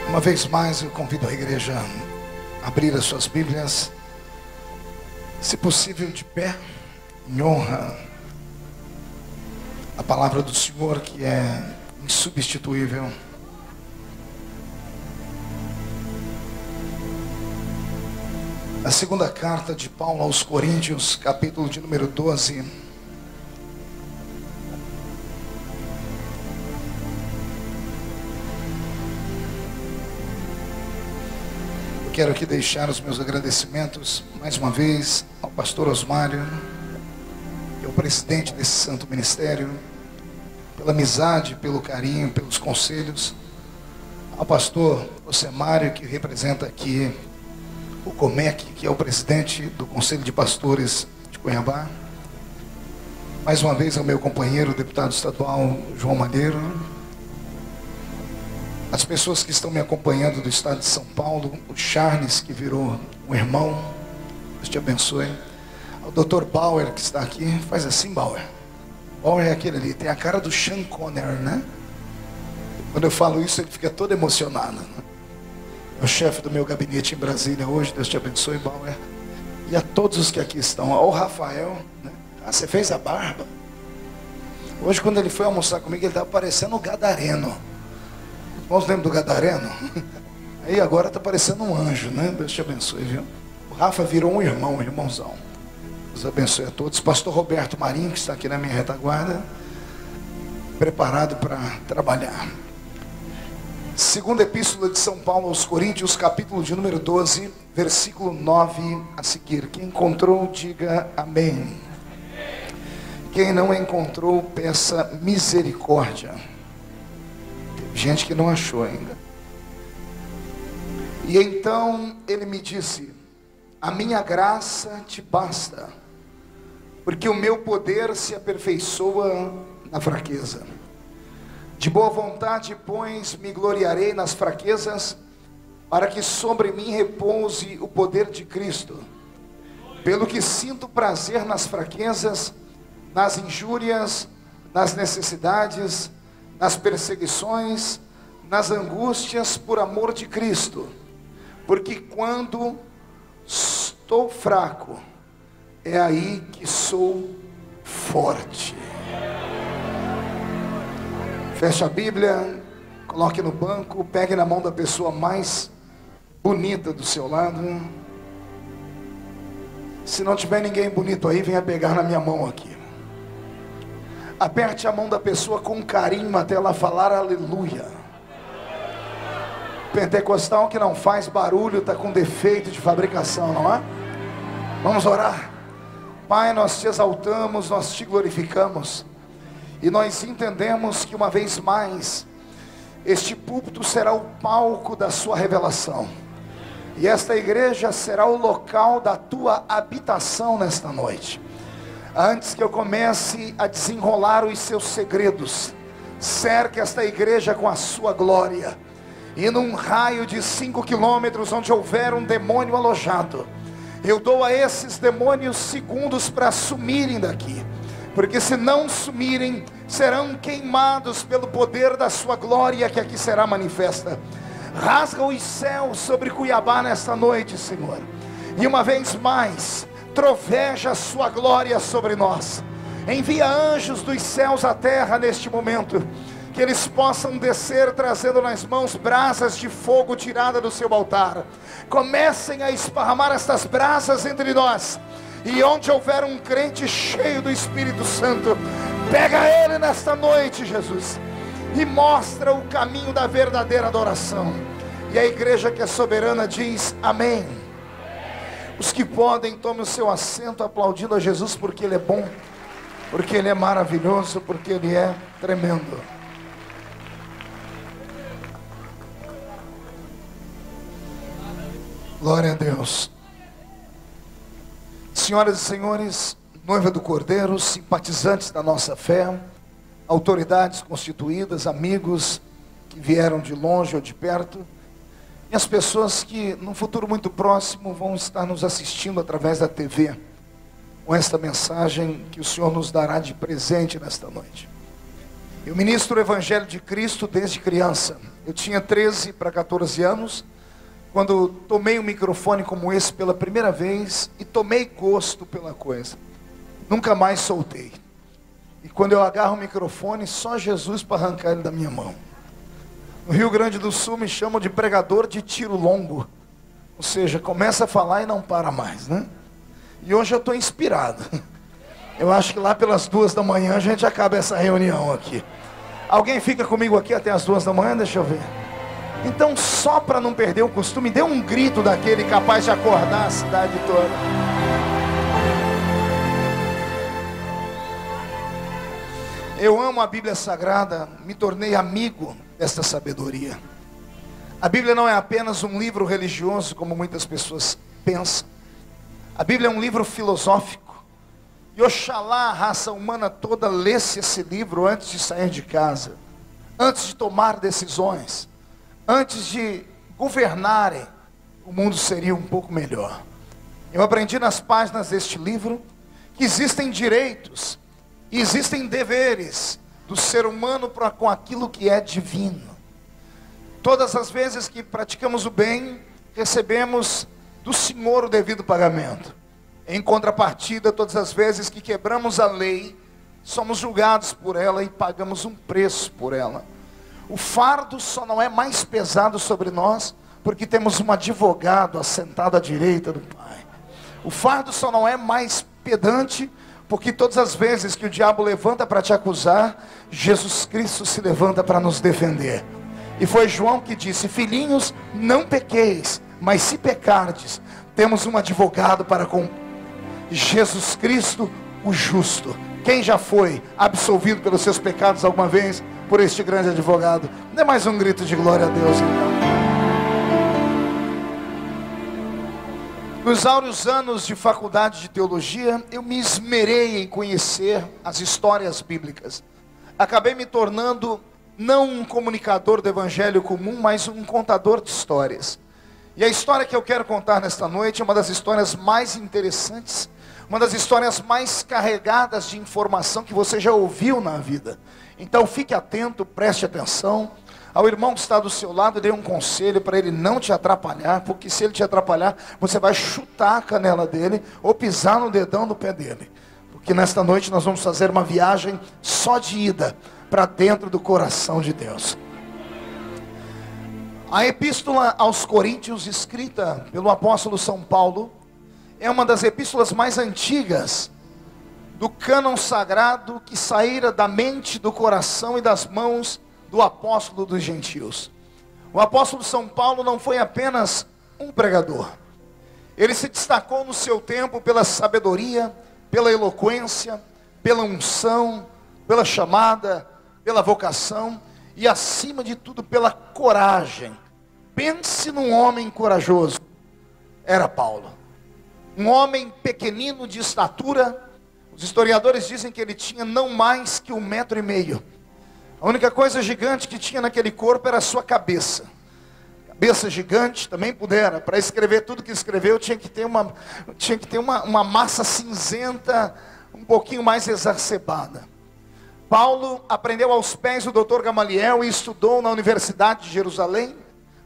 Uma vez mais eu convido a igreja a abrir as suas Bíblias, se possível de pé, em honra à palavra do Senhor, que é insubstituível. A segunda carta de Paulo aos Coríntios, capítulo de número 12. Quero aqui deixar os meus agradecimentos, mais uma vez, ao pastor Osmário, que é o presidente desse santo ministério, pela amizade, pelo carinho, pelos conselhos, ao pastor Osemário, que representa aqui o Comec, que é o presidente do Conselho de Pastores de Cuiabá, mais uma vez ao meu companheiro, o deputado estadual João Malheiro, as pessoas que estão me acompanhando do estado de São Paulo, o Charles, que virou um irmão, Deus te abençoe. O Dr. Bauer, que está aqui, faz assim, Bauer. Bauer é aquele ali, tem a cara do Sean Connery, né? Quando eu falo isso, ele fica todo emocionado, né? É o chefe do meu gabinete em Brasília hoje, Deus te abençoe, Bauer. E a todos os que aqui estão, ao Rafael, né? Ah, você fez a barba? Hoje, quando ele foi almoçar comigo, ele estava parecendo o Gadareno. Irmãos, lembram do Gadareno? Aí agora está parecendo um anjo, né? Deus te abençoe, viu? O Rafa virou um irmão, um irmãozão. Deus abençoe a todos. Pastor Roberto Marinho, que está aqui na minha retaguarda, preparado para trabalhar. Segunda Epístola de São Paulo aos Coríntios, capítulo de número 12, versículo 9 a seguir. Quem encontrou, diga amém. Quem não encontrou, peça misericórdia. Gente que não achou ainda. E então ele me disse: a minha graça te basta, porque o meu poder se aperfeiçoa na fraqueza. De boa vontade, pois, me gloriarei nas fraquezas, para que sobre mim repouse o poder de Cristo. Pelo que sinto prazer nas fraquezas, nas injúrias, nas necessidades, nas perseguições, nas angústias por amor de Cristo, porque quando estou fraco, é aí que sou forte. Feche a Bíblia, coloque no banco, pegue na mão da pessoa mais bonita do seu lado. Se não tiver ninguém bonito aí, venha pegar na minha mão aqui. Aperte a mão da pessoa com carinho até ela falar aleluia. Pentecostal que não faz barulho está com defeito de fabricação, não é? Vamos orar. Pai, nós te exaltamos, nós te glorificamos, e nós entendemos que uma vez mais este púlpito será o palco da sua revelação, e esta igreja será o local da tua habitação nesta noite. Antes que eu comece a desenrolar os seus segredos, cerque esta igreja com a sua glória, e num raio de 5 quilômetros onde houver um demônio alojado, eu dou a esses demônios segundos para sumirem daqui, porque se não sumirem, serão queimados pelo poder da sua glória que aqui será manifesta. Rasga os céus sobre Cuiabá nesta noite, Senhor, e uma vez mais troveja a sua glória sobre nós. Envia anjos dos céus à terra neste momento, que eles possam descer trazendo nas mãos brasas de fogo tirada do seu altar. Comecem a esparramar estas brasas entre nós, e onde houver um crente cheio do Espírito Santo, pega ele nesta noite, Jesus, e mostra o caminho da verdadeira adoração. E a igreja que é soberana diz amém. Os que podem, tomem o seu assento aplaudindo a Jesus, porque Ele é bom, porque Ele é maravilhoso, porque Ele é tremendo. Glória a Deus. Senhoras e senhores, noiva do Cordeiro, simpatizantes da nossa fé, autoridades constituídas, amigos que vieram de longe ou de perto, e as pessoas que num futuro muito próximo vão estar nos assistindo através da TV, com esta mensagem que o Senhor nos dará de presente nesta noite. Eu ministro o Evangelho de Cristo desde criança. Eu tinha 13 para 14 anos, quando tomei um microfone como esse pela primeira vez e tomei gosto pela coisa. Nunca mais soltei. E quando eu agarro o microfone, só Jesus para arrancar ele da minha mão. No Rio Grande do Sul me chamam de pregador de tiro longo. Ou seja, começa a falar e não para mais, né? E hoje eu estou inspirado. Eu acho que lá pelas 2 da manhã a gente acaba essa reunião aqui. Alguém fica comigo aqui até as 2 da manhã? Deixa eu ver. Então, só para não perder o costume, dê um grito daquele capaz de acordar a cidade toda. Eu amo a Bíblia Sagrada, me tornei amigo desta sabedoria. A Bíblia não é apenas um livro religioso, como muitas pessoas pensam. A Bíblia é um livro filosófico. E oxalá a raça humana toda lesse esse livro antes de sair de casa, antes de tomar decisões, antes de governarem, o mundo seria um pouco melhor. Eu aprendi nas páginas deste livro que existem direitos e existem deveres do ser humano para com aquilo que é divino. Todas as vezes que praticamos o bem, recebemos do Senhor o devido pagamento. Em contrapartida, todas as vezes que quebramos a lei, somos julgados por ela e pagamos um preço por ela. O fardo só não é mais pesado sobre nós, porque temos um advogado assentado à direita do Pai. O fardo só não é mais pedante, porque todas as vezes que o diabo levanta para te acusar, Jesus Cristo se levanta para nos defender. E foi João que disse: filhinhos, não pequeis, mas se pecardes, temos um advogado para com Jesus Cristo, o justo. Quem já foi absolvido pelos seus pecados alguma vez por este grande advogado? Dê mais um grito de glória a Deus, então. Nos áureos anos de faculdade de teologia, eu me esmerei em conhecer as histórias bíblicas. Acabei me tornando não um comunicador do evangelho comum, mas um contador de histórias. E a história que eu quero contar nesta noite é uma das histórias mais interessantes, uma das histórias mais carregadas de informação que você já ouviu na vida. Então fique atento, preste atenção. Ao irmão que está do seu lado, dê um conselho para ele não te atrapalhar, porque se ele te atrapalhar, você vai chutar a canela dele ou pisar no dedão do pé dele. Porque nesta noite nós vamos fazer uma viagem só de ida para dentro do coração de Deus. A epístola aos Coríntios, escrita pelo apóstolo São Paulo, é uma das epístolas mais antigas do cânon sagrado que saíra da mente, do coração e das mãos do apóstolo dos gentios. O apóstolo São Paulo não foi apenas um pregador. Ele se destacou no seu tempo pela sabedoria, pela eloquência, pela unção, pela chamada, pela vocação e acima de tudo pela coragem. Pense num homem corajoso. Era Paulo. Um homem pequenino de estatura. Os historiadores dizem que ele tinha não mais que 1,5 metros. A única coisa gigante que tinha naquele corpo era a sua cabeça. Cabeça gigante, também pudera. Para escrever tudo que escreveu, tinha que ter uma massa cinzenta, um pouquinho mais exacerbada. Paulo aprendeu aos pés do Dr. Gamaliel e estudou na Universidade de Jerusalém,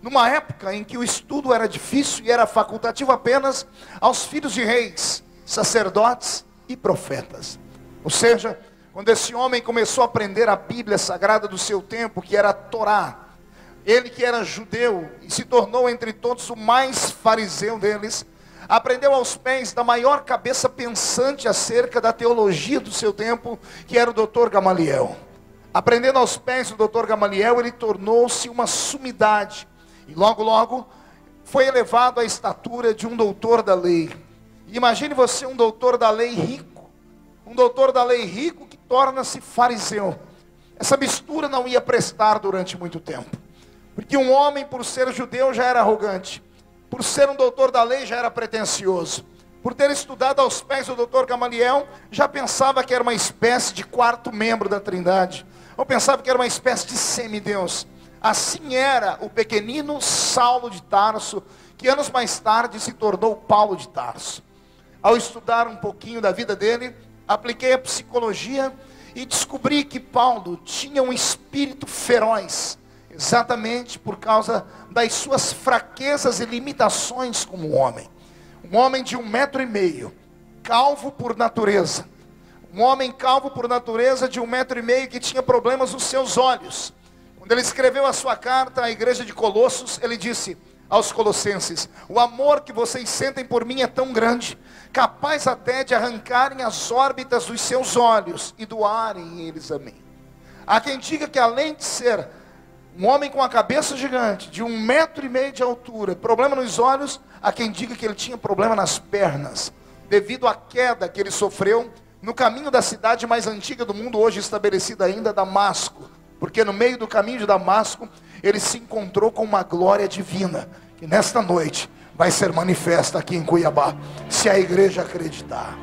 numa época em que o estudo era difícil e era facultativo apenas aos filhos de reis, sacerdotes e profetas. Ou seja, quando esse homem começou a aprender a Bíblia Sagrada do seu tempo, que era a Torá, ele que era judeu e se tornou entre todos o mais fariseu deles, aprendeu aos pés da maior cabeça pensante acerca da teologia do seu tempo, que era o Dr. Gamaliel. Aprendendo aos pés do Dr. Gamaliel, ele tornou-se uma sumidade e logo logo foi elevado à estatura de um doutor da lei. E imagine você um doutor da lei rico, um doutor da lei rico que torna-se fariseu. Essa mistura não ia prestar durante muito tempo, porque um homem, por ser judeu, já era arrogante, por ser um doutor da lei, já era pretensioso, por ter estudado aos pés do doutor Gamaliel, já pensava que era uma espécie de quarto membro da Trindade, ou pensava que era uma espécie de semideus. Assim era o pequenino Saulo de Tarso, que anos mais tarde se tornou Paulo de Tarso. Ao estudar um pouquinho da vida dele, apliquei a psicologia e descobri que Paulo tinha um espírito feroz. exatamente por causa das suas fraquezas e limitações como homem. Um homem de 1,5 m, calvo por natureza. Um homem calvo por natureza de 1,5 m que tinha problemas nos seus olhos. Quando ele escreveu a sua carta à igreja de Colossos, ele disse aos colossenses: o amor que vocês sentem por mim é tão grande, capaz até de arrancarem as órbitas dos seus olhos e doarem eles a mim. Há quem diga que além de ser um homem com a cabeça gigante, de 1,5 m de altura, problema nos olhos, há quem diga que ele tinha problema nas pernas, devido à queda que ele sofreu no caminho da cidade mais antiga do mundo, hoje estabelecida ainda, Damasco. Porque no meio do caminho de Damasco, ele se encontrou com uma glória divina, que nesta noite vai ser manifesta aqui em Cuiabá, se a igreja acreditar.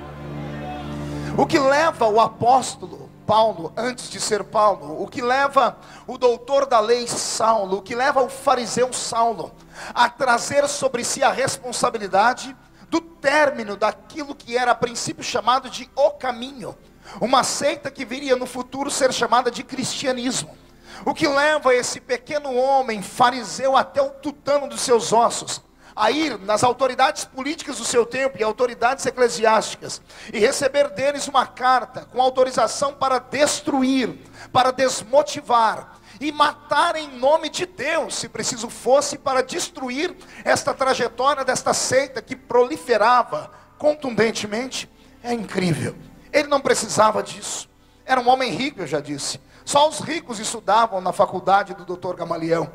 O que leva o apóstolo Paulo, antes de ser Paulo, o que leva o doutor da lei Saulo, o que leva o fariseu Saulo a trazer sobre si a responsabilidade do término daquilo que era a princípio chamado de o caminho, uma seita que viria no futuro ser chamada de cristianismo. O que leva esse pequeno homem fariseu até o tutano dos seus ossos a ir nas autoridades políticas do seu tempo e autoridades eclesiásticas e receber deles uma carta com autorização para destruir, para desmotivar e matar em nome de Deus, se preciso fosse, para destruir esta trajetória desta seita que proliferava contundentemente. É incrível. Ele não precisava disso. Era um homem rico, eu já disse. Só os ricos estudavam na faculdade do Dr. Gamaliel.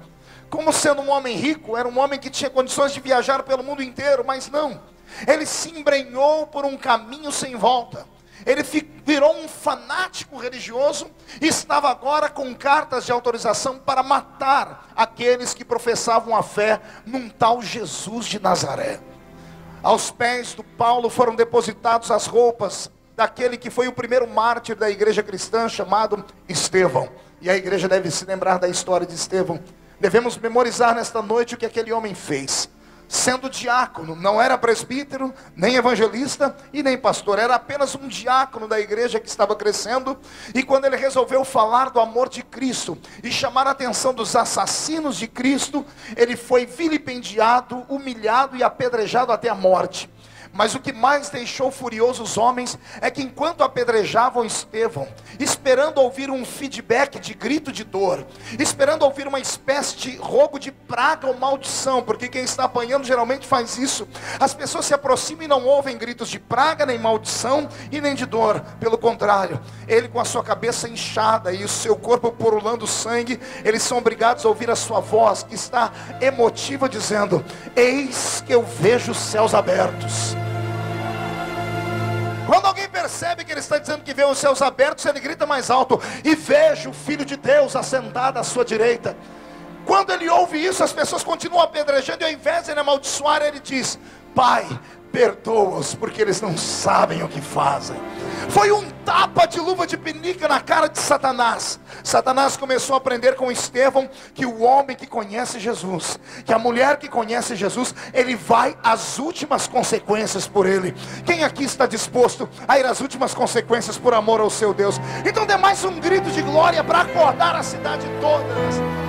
Como sendo um homem rico, era um homem que tinha condições de viajar pelo mundo inteiro, mas não. Ele se embrenhou por um caminho sem volta. Ele virou um fanático religioso e estava agora com cartas de autorização para matar aqueles que professavam a fé num tal Jesus de Nazaré. Aos pés do Paulo foram depositadas as roupas daquele que foi o primeiro mártir da igreja cristã, chamado Estevão. E a igreja deve se lembrar da história de Estevão. Devemos memorizar nesta noite o que aquele homem fez. Sendo diácono, não era presbítero, nem evangelista e nem pastor, era apenas um diácono da igreja que estava crescendo. E quando ele resolveu falar do amor de Cristo e chamar a atenção dos assassinos de Cristo, ele foi vilipendiado, humilhado e apedrejado até a morte. Mas o que mais deixou furiosos os homens é que enquanto apedrejavam Estevão, esperando ouvir um feedback de grito de dor, esperando ouvir uma espécie de rogo de praga ou maldição, porque quem está apanhando geralmente faz isso. As pessoas se aproximam e não ouvem gritos de praga, nem maldição e nem de dor. Pelo contrário, ele com a sua cabeça inchada e o seu corpo purulando sangue, eles são obrigados a ouvir a sua voz, que está emotiva, dizendo: eis que eu vejo os céus abertos. Quando alguém percebe que ele está dizendo que vê os céus abertos, ele grita mais alto: e vejo o Filho de Deus assentado à sua direita. Quando ele ouve isso, as pessoas continuam apedrejando, e ao invés de ele amaldiçoar, ele diz: Pai, perdoa-os, porque eles não sabem o que fazem. Foi um tapa de luva de pinica na cara de Satanás. Satanás começou a aprender com Estevão que o homem que conhece Jesus, que a mulher que conhece Jesus, ele vai às últimas consequências por ele. Quem aqui está disposto a ir às últimas consequências por amor ao seu Deus? Então dê mais um grito de glória para acordar a cidade toda.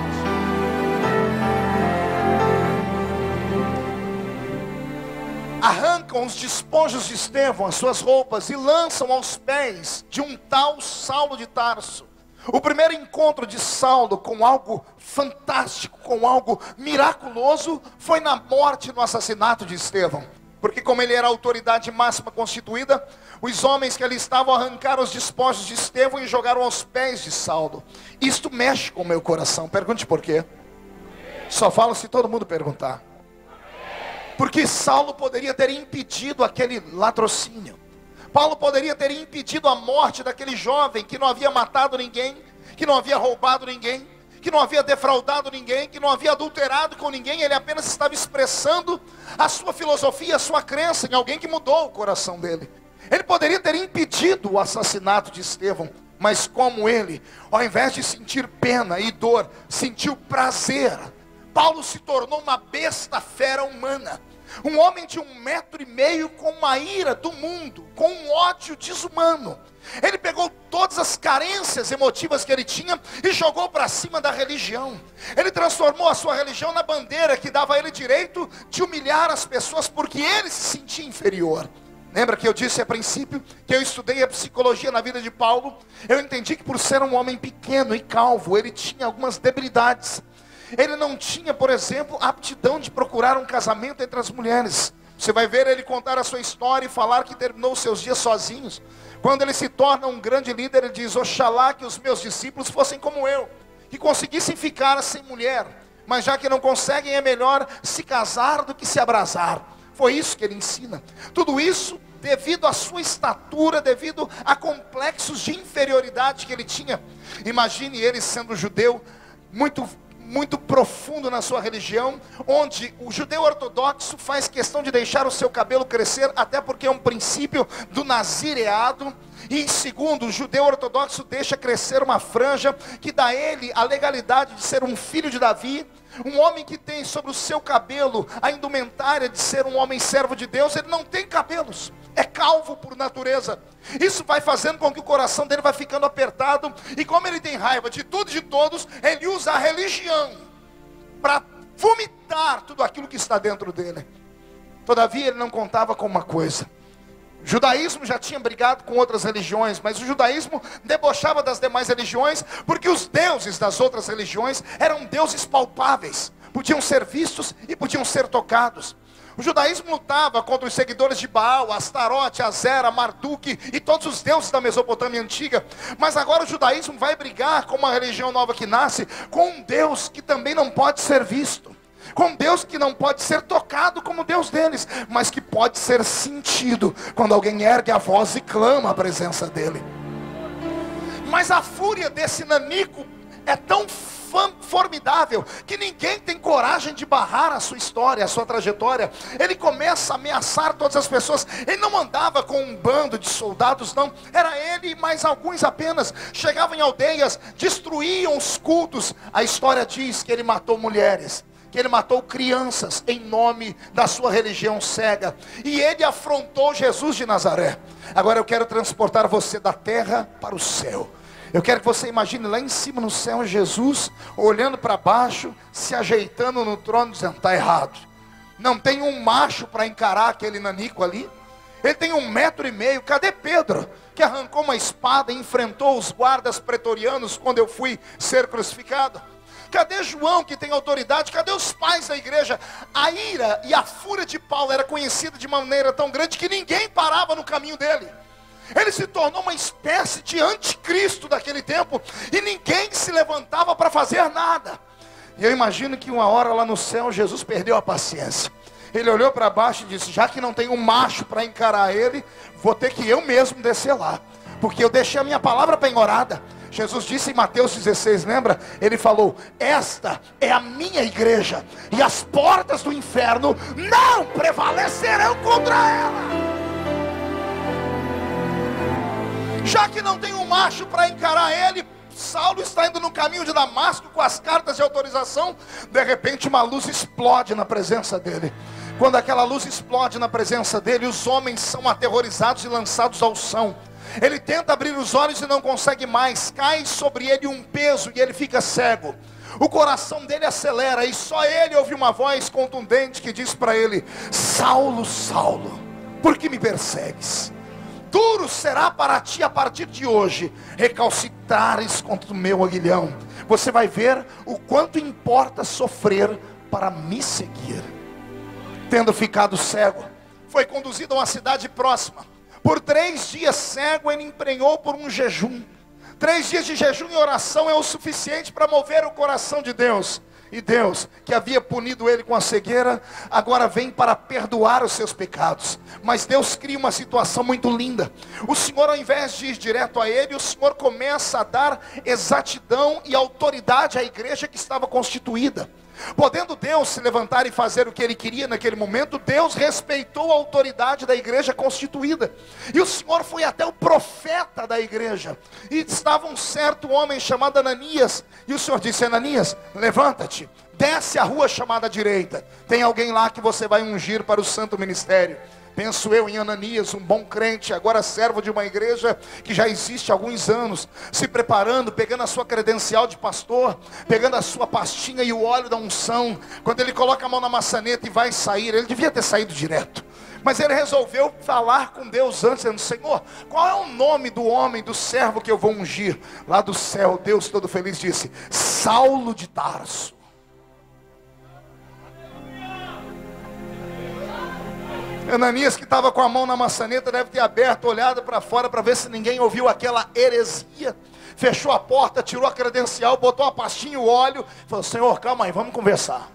Arrancam os despojos de Estevão, as suas roupas, e lançam aos pés de um tal Saulo de Tarso. O primeiro encontro de Saulo com algo fantástico, com algo miraculoso, foi na morte e no assassinato de Estevão. Porque como ele era a autoridade máxima constituída, os homens que ali estavam arrancaram os despojos de Estevão e jogaram aos pés de Saulo. Isto mexe com o meu coração. Pergunte por quê. Só falo se todo mundo perguntar. Porque Saulo poderia ter impedido aquele latrocínio. Paulo poderia ter impedido a morte daquele jovem que não havia matado ninguém, que não havia roubado ninguém, que não havia defraudado ninguém, que não havia adulterado com ninguém. Ele apenas estava expressando a sua filosofia, a sua crença em alguém que mudou o coração dele. Ele poderia ter impedido o assassinato de Estevão, mas como ele, ao invés de sentir pena e dor, sentiu prazer. Paulo se tornou uma besta fera humana. Um homem de 1,5 metro com uma ira do mundo, com um ódio desumano. Ele pegou todas as carências emotivas que ele tinha e jogou para cima da religião. Ele transformou a sua religião na bandeira que dava a ele direito de humilhar as pessoas porque ele se sentia inferior. Lembra que eu disse a princípio que eu estudei a psicologia na vida de Paulo? Eu entendi que por ser um homem pequeno e calvo, ele tinha algumas debilidades. Ele não tinha, por exemplo, a aptidão de procurar um casamento entre as mulheres. Você vai ver ele contar a sua história e falar que terminou os seus dias sozinhos. Quando ele se torna um grande líder, ele diz: oxalá que os meus discípulos fossem como eu, que conseguissem ficar sem mulher, mas já que não conseguem, é melhor se casar do que se abrasar. Foi isso que ele ensina. Tudo isso devido à sua estatura, devido a complexos de inferioridade que ele tinha. Imagine ele sendo judeu, muito profundo na sua religião, onde o judeu ortodoxo faz questão de deixar o seu cabelo crescer, até porque é um princípio do nazireado. E em segundo, o judeu ortodoxo deixa crescer uma franja que dá a ele a legalidade de ser um filho de Davi. Um homem que tem sobre o seu cabelo a indumentária de ser um homem servo de Deus, ele não tem cabelos, é calvo por natureza. Isso vai fazendo com que o coração dele vai ficando apertado, e como ele tem raiva de tudo e de todos, ele usa a religião para vomitar tudo aquilo que está dentro dele. Todavia ele não contava com uma coisa: o judaísmo já tinha brigado com outras religiões, mas o judaísmo debochava das demais religiões, porque os deuses das outras religiões eram deuses palpáveis, podiam ser vistos e podiam ser tocados. O judaísmo lutava contra os seguidores de Baal, Astarote, Azera, Marduk e todos os deuses da Mesopotâmia antiga. Mas agora o judaísmo vai brigar com uma religião nova que nasce, com um Deus que também não pode ser visto, com Deus que não pode ser tocado como Deus deles, mas que pode ser sentido quando alguém ergue a voz e clama a presença dele. Mas a fúria desse nanico é tão formidável que ninguém tem coragem de barrar a sua história, a sua trajetória. Ele começa a ameaçar todas as pessoas. Ele não andava com um bando de soldados, não. Era ele e mais alguns apenas. Chegavam em aldeias, destruíam os cultos. A história diz que ele matou mulheres, que ele matou crianças em nome da sua religião cega. E ele afrontou Jesus de Nazaré. Agora eu quero transportar você da terra para o céu. Eu quero que você imagine lá em cima no céu Jesus olhando para baixo, se ajeitando no trono, dizendo: está errado. Não tem um macho para encarar aquele nanico ali. Ele tem 1,5 metro. Cadê Pedro, que arrancou uma espada e enfrentou os guardas pretorianos quando eu fui ser crucificado? Cadê João, que tem autoridade? Cadê os pais da igreja? A ira e a fúria de Paulo era conhecida de maneira tão grande que ninguém parava no caminho dele. Ele se tornou uma espécie de anticristo daquele tempo, e ninguém se levantava para fazer nada. E eu imagino que uma hora lá no céu Jesus perdeu a paciência. Ele olhou para baixo e disse: já que não tem um macho para encarar ele, vou ter que eu mesmo descer lá, porque eu deixei a minha palavra penhorada. Jesus disse em Mateus 16, lembra? Ele falou: esta é a minha igreja, e as portas do inferno não prevalecerão contra ela. Já que não tem um macho para encarar ele, Saulo está indo no caminho de Damasco com as cartas de autorização. De repente uma luz explode na presença dele. Quando aquela luz explode na presença dele, os homens são aterrorizados e lançados ao chão. Ele tenta abrir os olhos e não consegue mais. Cai sobre ele um peso e ele fica cego. O coração dele acelera e só ele ouve uma voz contundente que diz para ele: Saulo, Saulo, por que me persegues? Duro será para ti a partir de hoje recalcitrares contra o meu aguilhão. Você vai ver o quanto importa sofrer para me seguir. Tendo ficado cego, foi conduzido a uma cidade próxima. Por 3 dias cego, ele empenhou por um jejum. 3 dias de jejum e oração é o suficiente para mover o coração de Deus. E Deus, que havia punido ele com a cegueira, agora vem para perdoar os seus pecados. Mas Deus cria uma situação muito linda. O Senhor, ao invés de ir direto a ele, o Senhor começa a dar exatidão e autoridade à igreja que estava constituída. Podendo Deus se levantar e fazer o que Ele queria naquele momento, Deus respeitou a autoridade da igreja constituída. E o Senhor foi até o profeta da igreja. E estava um certo homem chamado Ananias. E o Senhor disse: Ananias, levanta-te, desce a rua chamada direita. Tem alguém lá que você vai ungir para o santo ministério. Penso eu em Ananias, um bom crente, agora servo de uma igreja que já existe há alguns anos, se preparando, pegando a sua credencial de pastor, pegando a sua pastinha e o óleo da unção. Quando ele coloca a mão na maçaneta e vai sair, ele devia ter saído direto, mas ele resolveu falar com Deus antes, dizendo: Senhor, qual é o nome do homem, do servo que eu vou ungir? Lá do céu, Deus todo feliz disse: Saulo de Tarso. Ananias, que estava com a mão na maçaneta, deve ter aberto, olhado para fora para ver se ninguém ouviu aquela heresia. Fechou a porta, tirou a credencial, botou a pastinha e o óleo. Falou: Senhor, calma aí, vamos conversar.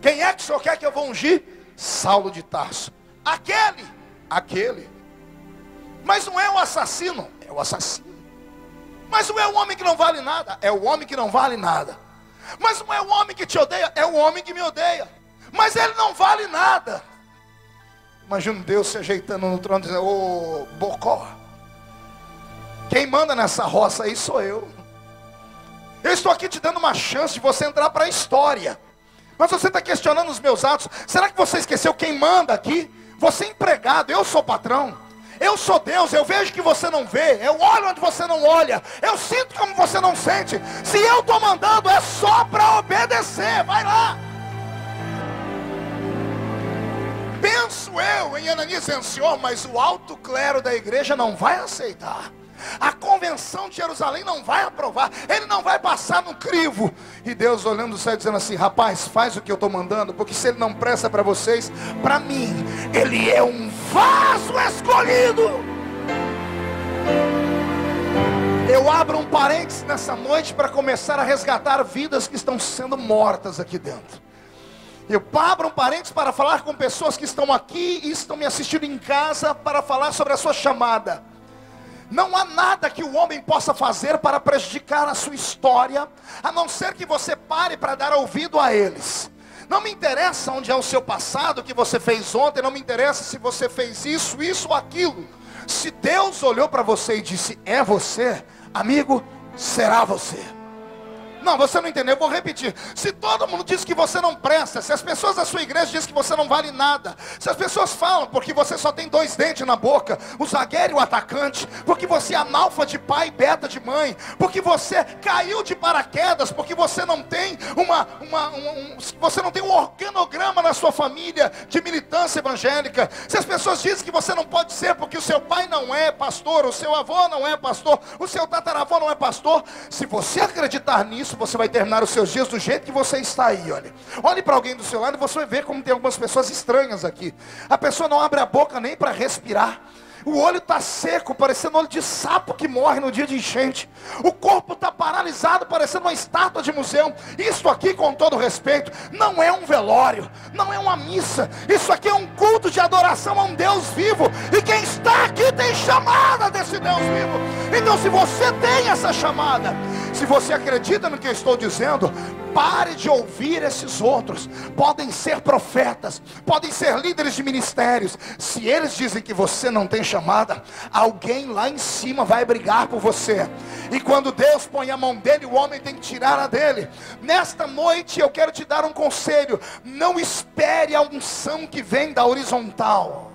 Quem é que o Senhor quer que eu vou ungir? Saulo de Tarso. Aquele. Mas não é o assassino? É o assassino. Mas não é o homem que não vale nada? É o homem que não vale nada. Mas não é o homem que te odeia? É o homem que me odeia. Mas ele não vale nada. Imagina Deus se ajeitando no trono, dizendo: ô Bocó, quem manda nessa roça aí sou eu. Eu estou aqui te dando uma chance de você entrar para a história. Mas você está questionando os meus atos. Será que você esqueceu quem manda aqui? Você é empregado, eu sou patrão. Eu sou Deus, eu vejo que você não vê. Eu olho onde você não olha. Eu sinto como você não sente. Se eu estou mandando, é só para obedecer. Vai lá. Penso eu em Ananias dizendo: Senhor, mas o alto clero da igreja não vai aceitar. A convenção de Jerusalém não vai aprovar. Ele não vai passar no crivo. E Deus olhando do céu dizendo assim: rapaz, faz o que eu estou mandando, porque se ele não presta para vocês, para mim, ele é um vaso escolhido. Eu abro um parênteses nessa noite para começar a resgatar vidas que estão sendo mortas aqui dentro. Eu abro um parênteses para falar com pessoas que estão aqui e estão me assistindo em casa, para falar sobre a sua chamada. Não há nada que o homem possa fazer para prejudicar a sua história, a não ser que você pare para dar ouvido a eles. Não me interessa onde é o seu passado, o que você fez ontem, não me interessa se você fez isso ou aquilo. Se Deus olhou para você e disse: é você, amigo, será você. Não, você não entendeu, eu vou repetir. Se todo mundo diz que você não presta, se as pessoas da sua igreja dizem que você não vale nada, se as pessoas falam porque você só tem 2 dentes na boca, o zagueiro e o atacante, porque você é analfa de pai e beta de mãe, porque você caiu de paraquedas, porque você não tem você não tem um organograma na sua família de militância evangélica, se as pessoas dizem que você não pode ser porque o seu pai não é pastor, o seu avô não é pastor, o seu tataravô não é pastor, se você acreditar nisso, você vai terminar os seus dias do jeito que você está aí. Olhe para alguém do seu lado e você vai ver como tem algumas pessoas estranhas aqui. A pessoa não abre a boca nem para respirar. O olho está seco, parecendo olho de sapo que morre no dia de enchente. O corpo está paralisado, parecendo uma estátua de museu. Isso aqui, com todo respeito, não é um velório, não é uma missa. Isso aqui é um culto de adoração a um Deus vivo. E quem está aqui tem chamada desse Deus vivo. Então, se você tem essa chamada, se você acredita no que eu estou dizendo, pare de ouvir esses outros. Podem ser profetas, podem ser líderes de ministérios. Se eles dizem que você não tem chamada, alguém lá em cima vai brigar por você. E quando Deus põe a mão dele, o homem tem que tirar a dele. Nesta noite eu quero te dar um conselho: não espere a unção que vem da horizontal.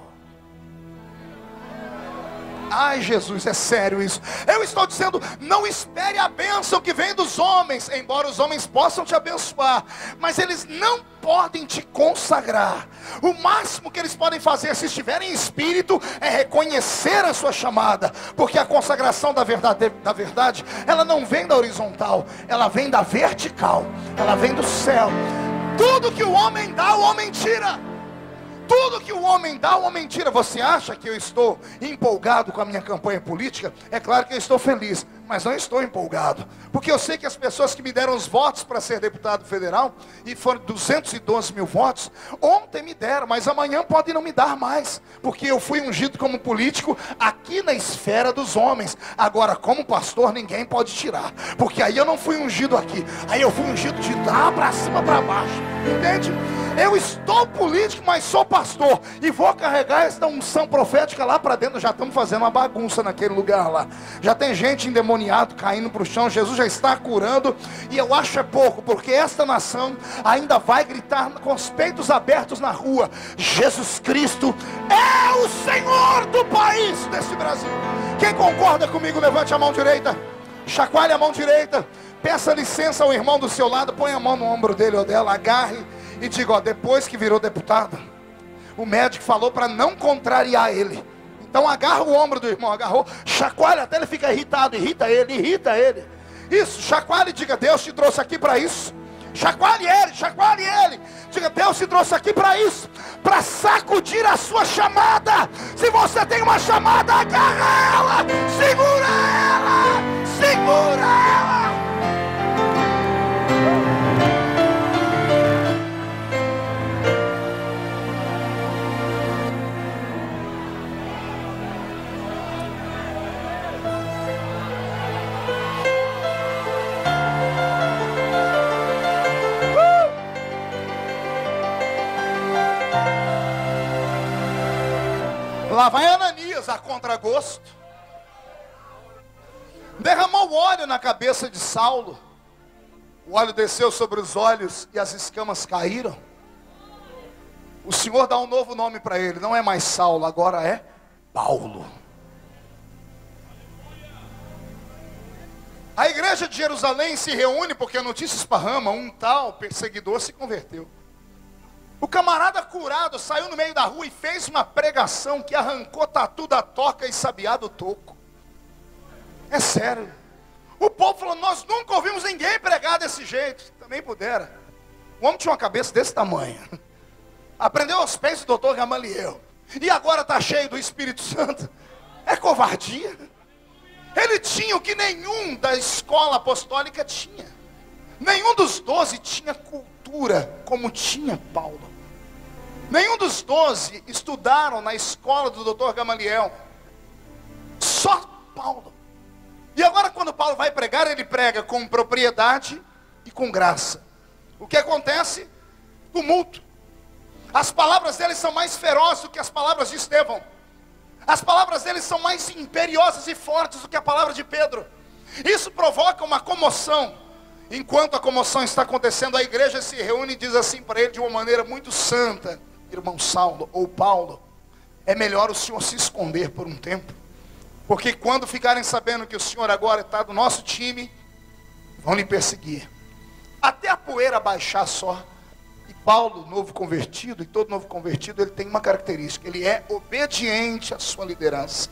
Ai, Jesus, é sério isso. Eu estou dizendo, não espere a bênção que vem dos homens, embora os homens possam te abençoar, mas eles não podem te consagrar. O máximo que eles podem fazer, se estiverem em espírito, é reconhecer a sua chamada, porque a consagração da verdade, ela não vem da horizontal, ela vem da vertical, ela vem do céu. Tudo que o homem dá, o homem tira. Tudo que o homem dá, o homem tira. Você acha que eu estou empolgado com a minha campanha política? É claro que eu estou feliz, mas não estou empolgado, porque eu sei que as pessoas que me deram os votos para ser deputado federal, e foram 212 mil votos, ontem me deram, mas amanhã podem não me dar mais, porque eu fui ungido como político aqui na esfera dos homens. Agora, como pastor, ninguém pode tirar, porque aí eu não fui ungido aqui, aí eu fui ungido de lá para cima, para baixo, entende? Eu estou político, mas sou pastor, e vou carregar essa unção profética lá para dentro. Já estamos fazendo uma bagunça naquele lugar lá, já tem gente endemoniado caindo para o chão. Jesus já está curando, e eu acho é pouco, porque esta nação ainda vai gritar com os peitos abertos na rua: Jesus Cristo é o Senhor do país, desse Brasil. Quem concorda comigo, levante a mão direita, chacoalhe a mão direita, peça licença ao irmão do seu lado, põe a mão no ombro dele ou dela, agarre e diga: ó, depois que virou deputado, o médico falou para não contrariar ele. Então agarra o ombro do irmão, agarrou, chacoalha até ele fica irritado, irrita ele. Isso, chacoalhe e diga: Deus te trouxe aqui para isso. Chacoalhe ele. Diga: Deus te trouxe aqui para isso, para sacudir a sua chamada. Se você tem uma chamada, agarra ela, segura ela. Lá vai Ananias a contragosto, derramou óleo na cabeça de Saulo. O óleo desceu sobre os olhos e as escamas caíram. O Senhor dá um novo nome para ele, não é mais Saulo, agora é Paulo. A igreja de Jerusalém se reúne porque a notícia esparrama: um tal perseguidor se converteu. O camarada curado saiu no meio da rua e fez uma pregação que arrancou tatu da toca e sabiá do toco. É sério. O povo falou: nós nunca ouvimos ninguém pregar desse jeito. Também pudera. O homem tinha uma cabeça desse tamanho. Aprendeu aos pés do doutor Gamaliel. E agora está cheio do Espírito Santo. É covardia. Ele tinha o que nenhum da escola apostólica tinha. Nenhum dos 12 tinha cultura como tinha Paulo. Nenhum dos 12 estudaram na escola do doutor Gamaliel. Só Paulo. E agora, quando Paulo vai pregar, ele prega com propriedade e com graça. O que acontece? Tumulto. As palavras dele são mais ferozes do que as palavras de Estevão. As palavras dele são mais imperiosas e fortes do que a palavra de Pedro. Isso provoca uma comoção. Enquanto a comoção está acontecendo, a igreja se reúne e diz assim para ele de uma maneira muito santa: irmão Saulo ou Paulo, é melhor o senhor se esconder por um tempo, porque quando ficarem sabendo que o senhor agora está do nosso time, vão lhe perseguir, até a poeira baixar só. E Paulo, novo convertido, e todo novo convertido, ele tem uma característica: ele é obediente à sua liderança.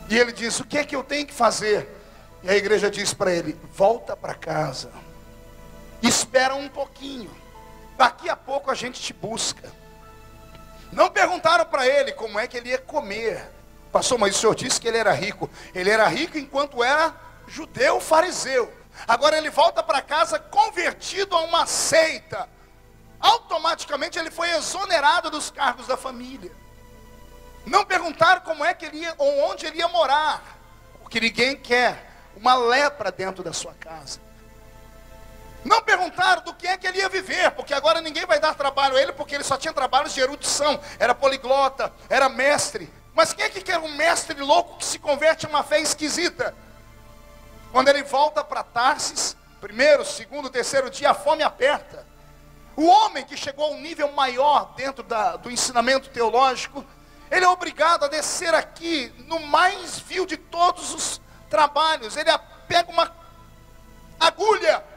E ele diz: o que é que eu tenho que fazer? E a igreja diz para ele: volta para casa, espera um pouquinho, daqui a pouco a gente te busca. Não perguntaram para ele como é que ele ia comer. Pastor, mas o senhor disse que ele era rico. Ele era rico enquanto era judeu fariseu. Agora ele volta para casa convertido a uma seita. Automaticamente ele foi exonerado dos cargos da família. Não perguntaram como é que ele ia, ou onde ele ia morar, porque ninguém quer uma lepra dentro da sua casa. Não perguntaram do que é que ele ia viver, porque agora ninguém vai dar trabalho a ele, porque ele só tinha trabalhos de erudição, era poliglota, era mestre. Mas quem é que quer um mestre louco que se converte a uma fé esquisita? Quando ele volta para Tarsis, primeiro, segundo, terceiro dia, a fome aperta. O homem que chegou a um nível maior dentro do ensinamento teológico, ele é obrigado a descer aqui no mais vil de todos os trabalhos. Ele pega uma agulha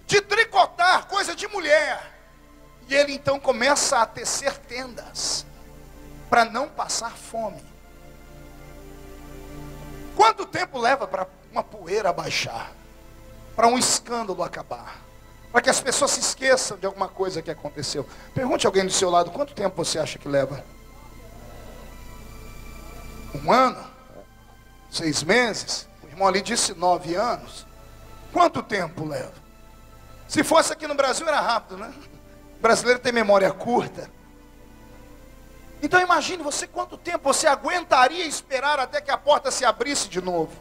de tricotar, coisa de mulher, e ele então começa a tecer tendas para não passar fome. Quanto tempo leva para uma poeira baixar, para um escândalo acabar, para que as pessoas se esqueçam de alguma coisa que aconteceu? Pergunte a alguém do seu lado: quanto tempo você acha que leva? 1 ano? 6 meses? irmão ali disse 9 anos. Quanto tempo leva? Se fosse aqui no Brasil era rápido, né? O brasileiro tem memória curta. Então imagine você quanto tempo você aguentaria esperar até que a porta se abrisse de novo.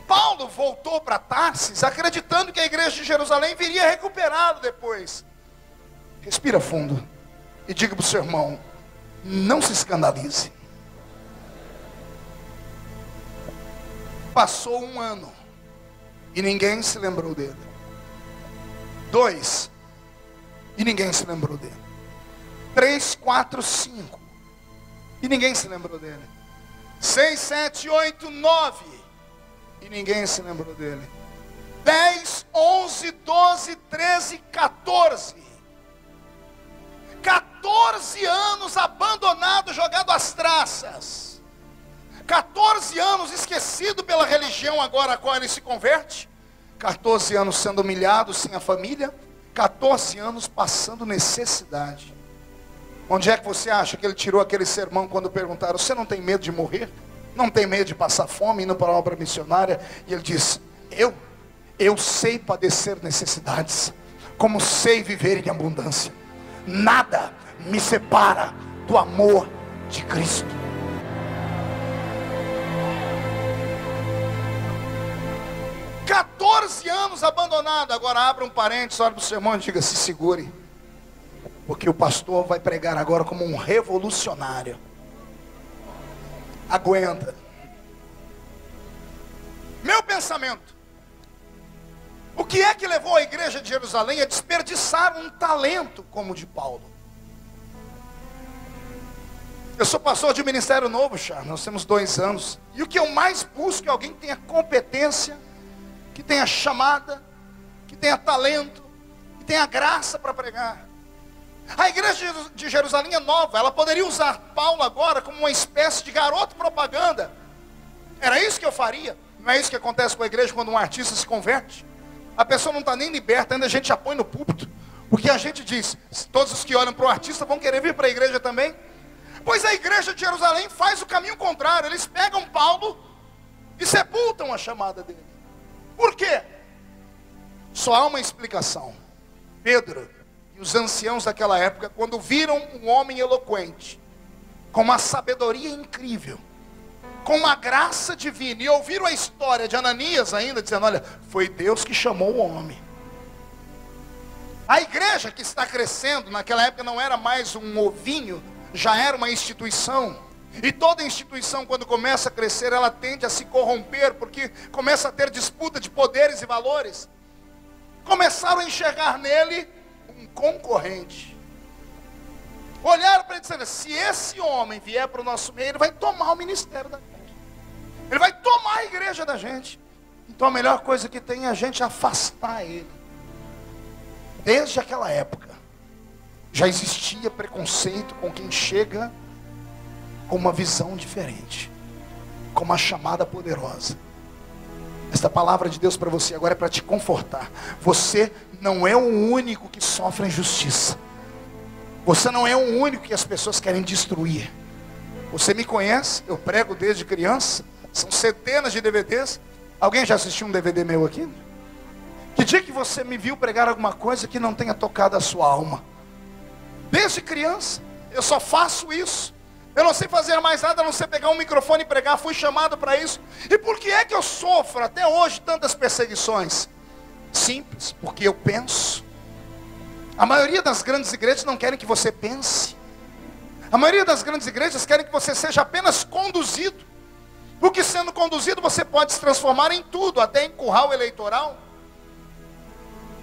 Paulo voltou para Tarsis acreditando que a igreja de Jerusalém viria recuperado depois. Respira fundo e diga para o seu irmão, não se escandalize. Passou 1 ano e ninguém se lembrou dele. 2 e ninguém se lembrou dele. 3, 4, 5 e ninguém se lembrou dele. 6, 7, 8, 9 e ninguém se lembrou dele. 10, 11, 12, 13, 14. 14 anos abandonado, jogado às traças. 14 anos esquecido pela religião agora a qual ele se converte. 14 anos sendo humilhado sem a família. 14 anos passando necessidade. Onde é que você acha que ele tirou aquele sermão quando perguntaram, você não tem medo de morrer? Não tem medo de passar fome indo para a obra missionária? E ele diz, eu sei padecer necessidades, como sei viver em abundância. Nada me separa do amor de Cristo. 14 anos abandonado. Agora abra um parênteses, olha para o seu irmão e diga, se segure. Porque o pastor vai pregar agora como um revolucionário. Aguenta. Meu pensamento. O que é que levou a igreja de Jerusalém a desperdiçar um talento como o de Paulo? Eu sou pastor de um ministério novo, Charles. Nós temos 2 anos. E o que eu mais busco é alguém que tenha competência, que tenha chamada, que tenha talento, que tenha graça para pregar. A igreja de Jerusalém é nova. Ela poderia usar Paulo agora como uma espécie de garoto propaganda. Era isso que eu faria. Não é isso que acontece com a igreja quando um artista se converte? A pessoa não está nem liberta, ainda a gente apoia no púlpito. Porque a gente diz, todos os que olham para o artista vão querer vir para a igreja também. Pois a igreja de Jerusalém faz o caminho contrário. Eles pegam Paulo e sepultam a chamada dele. Por quê? Só há uma explicação. Pedro e os anciãos daquela época, quando viram um homem eloquente, com uma sabedoria incrível, com uma graça divina, e ouviram a história de Ananias ainda, dizendo, olha, foi Deus que chamou o homem. A igreja que está crescendo, naquela época não era mais um ovinho, já era uma instituição. E toda instituição, quando começa a crescer, ela tende a se corromper, porque começa a ter disputa de poderes e valores. Começaram a enxergar nele um concorrente. Olharam para ele e disseram, se esse homem vier para o nosso meio, ele vai tomar o ministério da gente. Ele vai tomar a igreja da gente. Então a melhor coisa que tem é a gente afastar ele. Desde aquela época, já existia preconceito com quem chega com uma visão diferente, com uma chamada poderosa. Esta palavra de Deus para você agora é para te confortar. Você não é o único que sofre injustiça. Você não é o único que as pessoas querem destruir. Você me conhece, eu prego desde criança. São centenas de DVDs. Alguém já assistiu um DVD meu aqui? Que dia que você me viu pregar alguma coisa que não tenha tocado a sua alma? Desde criança, eu só faço isso. Eu não sei fazer mais nada, a não sei pegar um microfone e pregar. Fui chamado para isso. E por que é que eu sofro até hoje tantas perseguições? Simples, porque eu penso. A maioria das grandes igrejas não querem que você pense. A maioria das grandes igrejas querem que você seja apenas conduzido. Porque sendo conduzido você pode se transformar em tudo, até em curral eleitoral.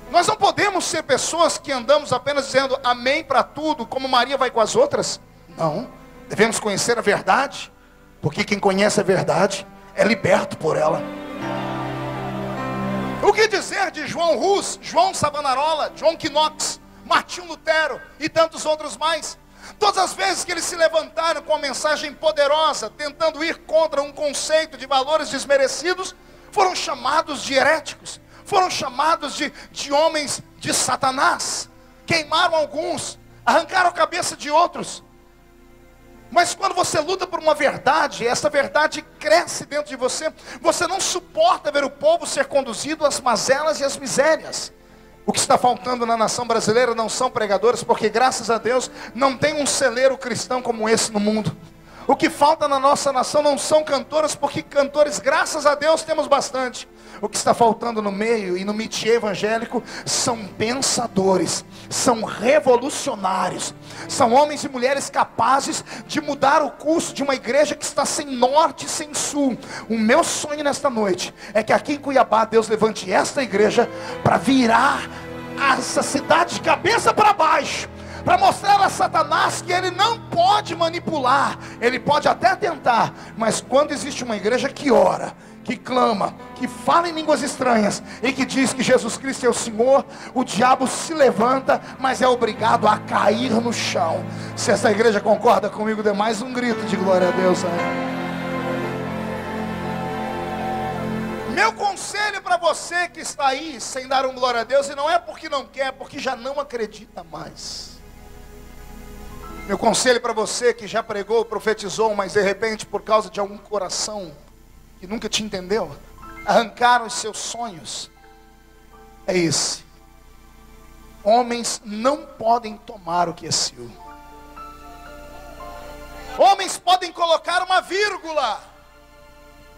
Nós não podemos ser pessoas que andamos apenas dizendo amém para tudo, como Maria vai com as outras. Não. Devemos conhecer a verdade, porque quem conhece a verdade é liberto por ela. O que dizer de João Hus, João Savonarola, John Knox, Martinho Lutero e tantos outros mais? Todas as vezes que eles se levantaram com uma mensagem poderosa, tentando ir contra um conceito de valores desmerecidos, foram chamados de heréticos, foram chamados de homens de Satanás. Queimaram alguns, arrancaram a cabeça de outros. Mas quando você luta por uma verdade, essa verdade cresce dentro de você. Você não suporta ver o povo ser conduzido às mazelas e às misérias. O que está faltando na nação brasileira não são pregadores, porque graças a Deus não tem um celeiro cristão como esse no mundo. O que falta na nossa nação não são cantores, porque cantores, graças a Deus, temos bastante. O que está faltando no meio e no métier evangélico são pensadores, são revolucionários, são homens e mulheres capazes de mudar o curso de uma igreja que está sem norte e sem sul. O meu sonho nesta noite é que aqui em Cuiabá Deus levante esta igreja para virar essa cidade de cabeça para baixo, para mostrar a Satanás que ele não pode manipular. Ele pode até tentar, mas quando existe uma igreja que ora, que clama, que fala em línguas estranhas e que diz que Jesus Cristo é o Senhor, o diabo se levanta, mas é obrigado a cair no chão. Se essa igreja concorda comigo, dê mais um grito de glória a Deus. Meu conselho para você que está aí sem dar um glória a Deus, e não é porque não quer, é porque já não acredita mais. Meu conselho para você que já pregou, profetizou, mas de repente por causa de algum coração que nunca te entendeu, arrancaram os seus sonhos, é esse: homens não podem tomar o que é seu. Homens podem colocar uma vírgula,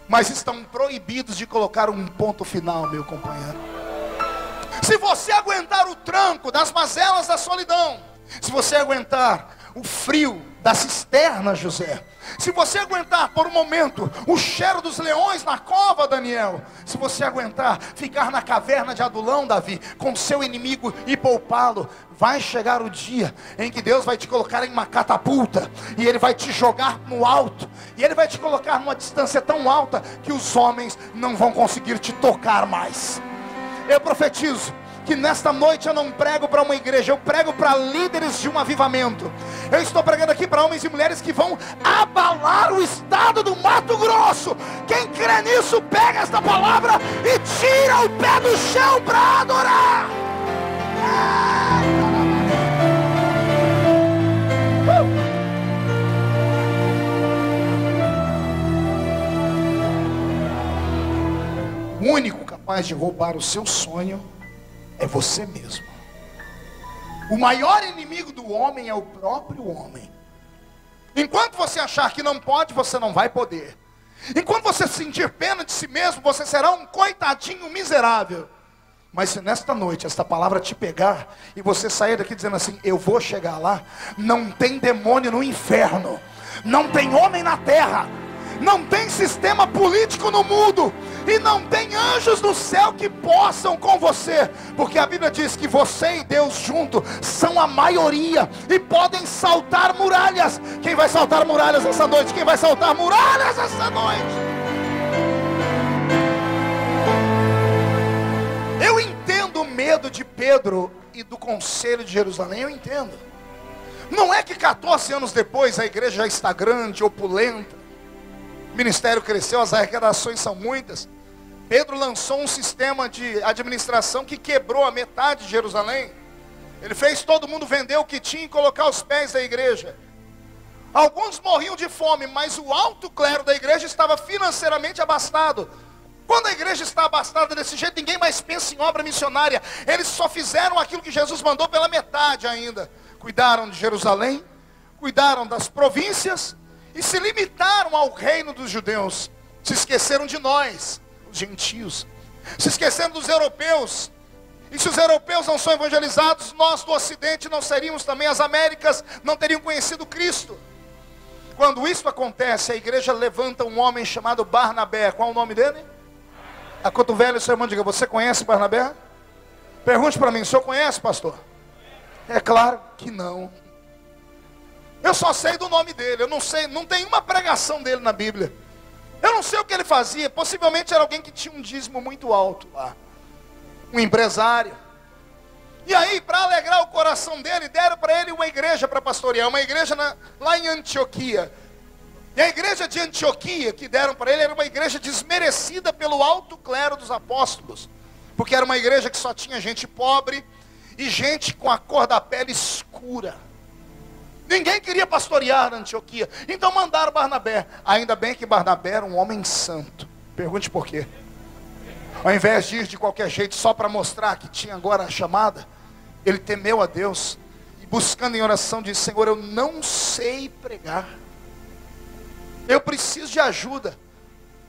mas estão proibidos de colocar um ponto final, meu companheiro. Se você aguentar o tranco das mazelas da solidão, se você aguentar o frio da cisterna, José, se você aguentar por um momento o cheiro dos leões na cova, Daniel, se você aguentar ficar na caverna de Adulão, Davi, com seu inimigo e poupá-lo, vai chegar o dia em que Deus vai te colocar em uma catapulta, e Ele vai te jogar no alto, e Ele vai te colocar numa distância tão alta que os homens não vão conseguir te tocar mais. Eu profetizo que nesta noite eu não prego para uma igreja, eu prego para líderes de um avivamento. Eu estou pregando aqui para homens e mulheres que vão abalar o estado do Mato Grosso. Quem crê nisso, pega esta palavra e tira o pé do chão para adorar. O único capaz de roubar o seu sonho é você mesmo. O maior inimigo do homem é o próprio homem. Enquanto você achar que não pode, você não vai poder. Enquanto você sentir pena de si mesmo, você será um coitadinho miserável. Mas se nesta noite esta palavra te pegar e você sair daqui dizendo assim: eu vou chegar lá, não tem demônio no inferno, não tem homem na terra, não tem sistema político no mundo, e não tem anjos no céu que possam com você, porque a Bíblia diz que você e Deus junto são a maioria e podem saltar muralhas. Quem vai saltar muralhas essa noite? Quem vai saltar muralhas essa noite? Eu entendo o medo de Pedro e do conselho de Jerusalém, eu entendo. Não é que 14 anos depois a igreja já está grande, opulenta, o ministério cresceu, as arrecadações são muitas. Pedro lançou um sistema de administração que quebrou a metade de Jerusalém. Ele fez todo mundo vender o que tinha e colocar aos pés da igreja. Alguns morriam de fome, mas o alto clero da igreja estava financeiramente abastado. Quando a igreja está abastada desse jeito, ninguém mais pensa em obra missionária. Eles só fizeram aquilo que Jesus mandou pela metade ainda. Cuidaram de Jerusalém, cuidaram das províncias e se limitaram ao reino dos judeus. Se esqueceram de nós, os gentios. Se esqueceram dos europeus. E se os europeus não são evangelizados, nós do ocidente não seríamos também. As Américas não teriam conhecido Cristo. Quando isso acontece, a igreja levanta um homem chamado Barnabé. Qual é o nome dele? A cotovela e seu irmão diga: você conhece Barnabé? Pergunte para mim: o senhor conhece, pastor? É claro que não. Eu só sei do nome dele. Eu não sei, não tem uma pregação dele na Bíblia. Eu não sei o que ele fazia. Possivelmente era alguém que tinha um dízimo muito alto lá, um empresário. E aí, para alegrar o coração dele, deram para ele uma igreja para pastorear, uma igreja lá em Antioquia. E a igreja de Antioquia que deram para ele era uma igreja desmerecida pelo alto clero dos apóstolos, porque era uma igreja que só tinha gente pobre e gente com a cor da pele escura. Ninguém queria pastorear Antioquia. Então mandaram Barnabé. Ainda bem que Barnabé era um homem santo. Pergunte por quê. Ao invés de ir de qualquer jeito só para mostrar que tinha agora a chamada, ele temeu a Deus e buscando em oração disse: Senhor, eu não sei pregar, eu preciso de ajuda.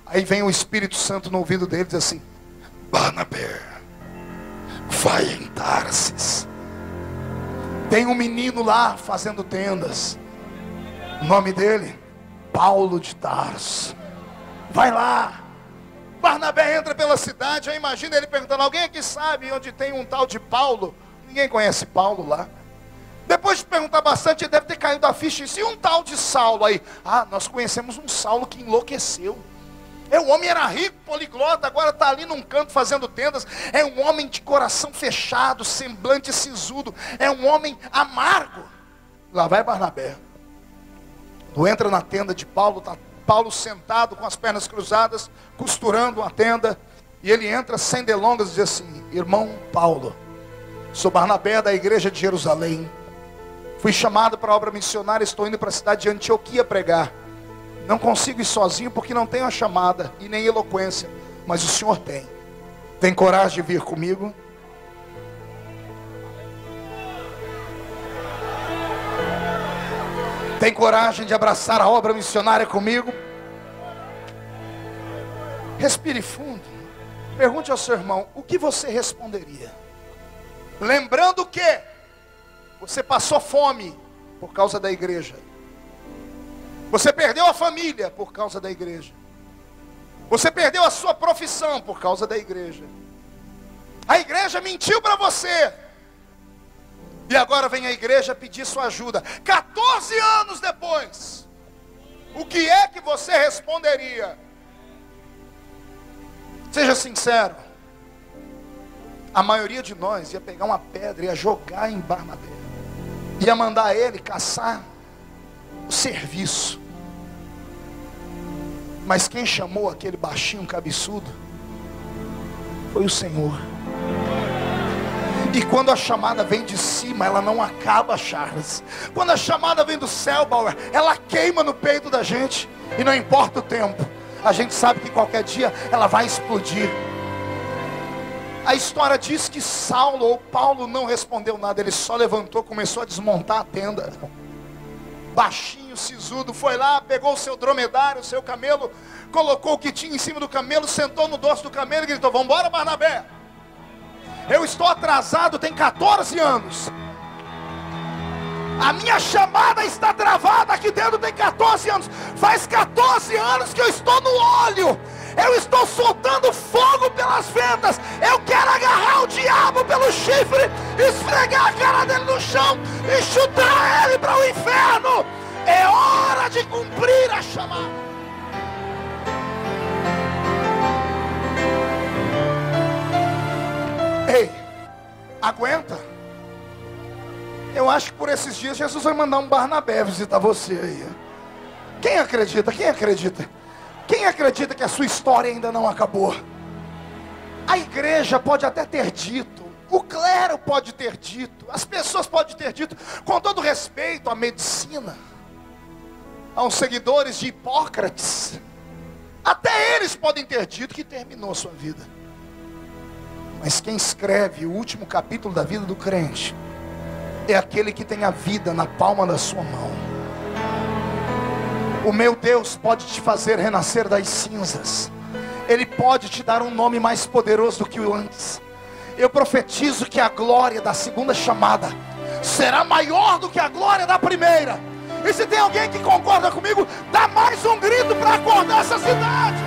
Aí vem o Espírito Santo no ouvido dele e diz assim: Barnabé, vai em Tarsis, tem um menino lá fazendo tendas, o nome dele, Paulo de Tarso, vai lá. Barnabé entra pela cidade, aí imagina ele perguntando: alguém aqui sabe onde tem um tal de Paulo? Ninguém conhece Paulo lá. Depois de perguntar bastante, ele deve ter caído a ficha. E um tal de Saulo aí? Ah, nós conhecemos um Saulo que enlouqueceu. O homem era rico, poliglota, agora está ali num canto fazendo tendas. É um homem de coração fechado, semblante sisudo. É um homem amargo. Lá vai Barnabé. Tu entra na tenda de Paulo, está Paulo sentado com as pernas cruzadas, costurando uma tenda. E ele entra sem delongas e diz assim: irmão Paulo, sou Barnabé da igreja de Jerusalém. Fui chamado para a obra missionária, estou indo para a cidade de Antioquia pregar. Não consigo ir sozinho porque não tenho a chamada e nem eloquência, mas o Senhor tem. Tem coragem de vir comigo? Tem coragem de abraçar a obra missionária comigo? Respire fundo. Pergunte ao seu irmão: o que você responderia? Lembrando que você passou fome por causa da igreja. Você perdeu a família por causa da igreja. Você perdeu a sua profissão por causa da igreja. A igreja mentiu para você. E agora vem a igreja pedir sua ajuda. 14 anos depois, o que é que você responderia? Seja sincero. A maioria de nós ia pegar uma pedra e ia jogar em Barnabé. Ia mandar ele caçar o serviço. Mas quem chamou aquele baixinho cabeçudo foi o Senhor. E quando a chamada vem de cima, ela não acaba, Charles. Quando a chamada vem do céu, Bauer, ela queima no peito da gente. E não importa o tempo, a gente sabe que qualquer dia ela vai explodir. A história diz que Saulo ou Paulo não respondeu nada. Ele só levantou, começou a desmontar a tenda. Baixinho, sisudo, foi lá, pegou o seu dromedário, o seu camelo, colocou o que tinha em cima do camelo, sentou no dorso do camelo e gritou: vamos embora, Barnabé. Eu estou atrasado, tem 14 anos. A minha chamada está travada aqui dentro, tem 14 anos. Faz 14 anos que eu estou no óleo. Eu estou soltando fogo pelas ventas. Eu quero agarrar o diabo pelo chifre, esfregar a cara dele no chão e chutar ele para o inferno. É hora de cumprir a chamada. Ei, aguenta. Eu acho que por esses dias Jesus vai mandar um Barnabé visitar você aí. Quem acredita? Quem acredita? Quem acredita que a sua história ainda não acabou? A igreja pode até ter dito, o clero pode ter dito, as pessoas podem ter dito, com todo respeito à medicina, aos seguidores de Hipócrates, até eles podem ter dito que terminou a sua vida. Mas quem escreve o último capítulo da vida do crente é aquele que tem a vida na palma da sua mão. O meu Deus pode te fazer renascer das cinzas. Ele pode te dar um nome mais poderoso do que o antes. Eu profetizo que a glória da segunda chamada será maior do que a glória da primeira. E se tem alguém que concorda comigo, dá mais um grito para acordar essa cidade.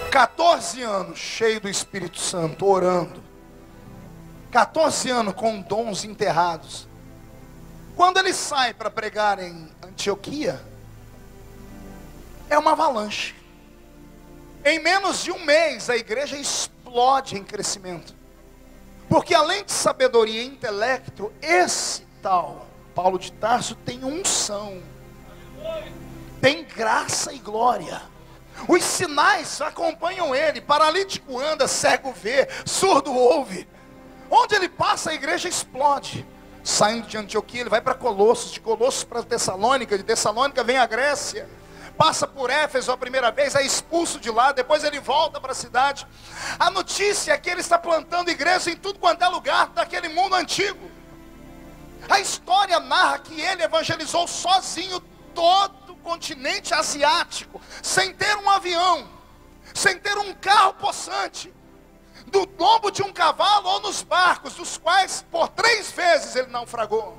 "14 anos cheio do Espírito Santo, orando. 14 anos com dons enterrados. Quando ele sai para pregar em Antioquia, é uma avalanche. Em menos de um mês, a igreja explode em crescimento. Porque além de sabedoria e intelecto, esse tal Paulo de Tarso tem unção. tem graça e glória. Os sinais acompanham ele. Paralítico anda, cego vê, surdo ouve. Onde ele passa, a igreja explode. Saindo de Antioquia, ele vai para Colossos, de Colossos para Tessalônica, de Tessalônica vem a Grécia, passa por Éfeso a primeira vez, é expulso de lá, depois ele volta para a cidade. A notícia é que ele está plantando igreja em tudo quanto é lugar daquele mundo antigo. A história narra que ele evangelizou sozinho todo o continente asiático, sem ter um avião, sem ter um carro possante, do lombo de um cavalo ou nos barcos, dos quais por 3 vezes ele naufragou.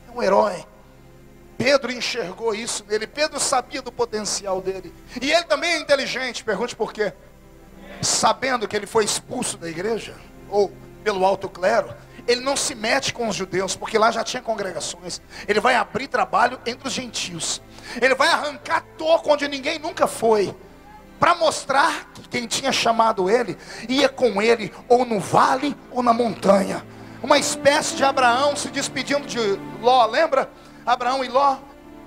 É um herói. Pedro enxergou isso nele, Pedro sabia do potencial dele, e ele também é inteligente. Pergunte por quê? Sabendo que ele foi expulso da igreja, ou pelo alto clero, ele não se mete com os judeus, porque lá já tinha congregações. Ele vai abrir trabalho entre os gentios, ele vai arrancar toco onde ninguém nunca foi, para mostrar que quem tinha chamado ele, ia com ele, ou no vale, ou na montanha. Uma espécie de Abraão se despedindo de Ló, lembra? Abraão e Ló,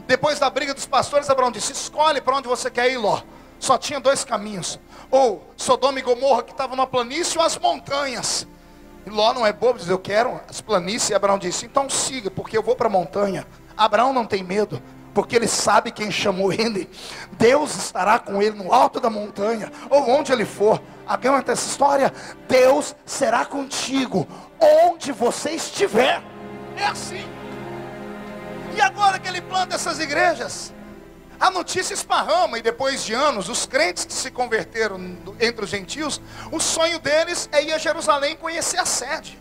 depois da briga dos pastores, Abraão disse: escolhe para onde você quer ir, Ló. Só tinha 2 caminhos, ou Sodoma e Gomorra, que estavam na planície, ou as montanhas. E Ló não é bobo, diz: eu quero as planícies. E Abraão disse: então siga, porque eu vou para a montanha. Abraão não tem medo, porque ele sabe quem chamou ele. Deus estará com ele no alto da montanha, ou onde ele for. Aguenta essa história: Deus será contigo onde você estiver. É assim. E agora que ele planta essas igrejas, a notícia esparrama, e depois de anos, os crentes que se converteram entre os gentios, o sonho deles é ir a Jerusalém conhecer a sede.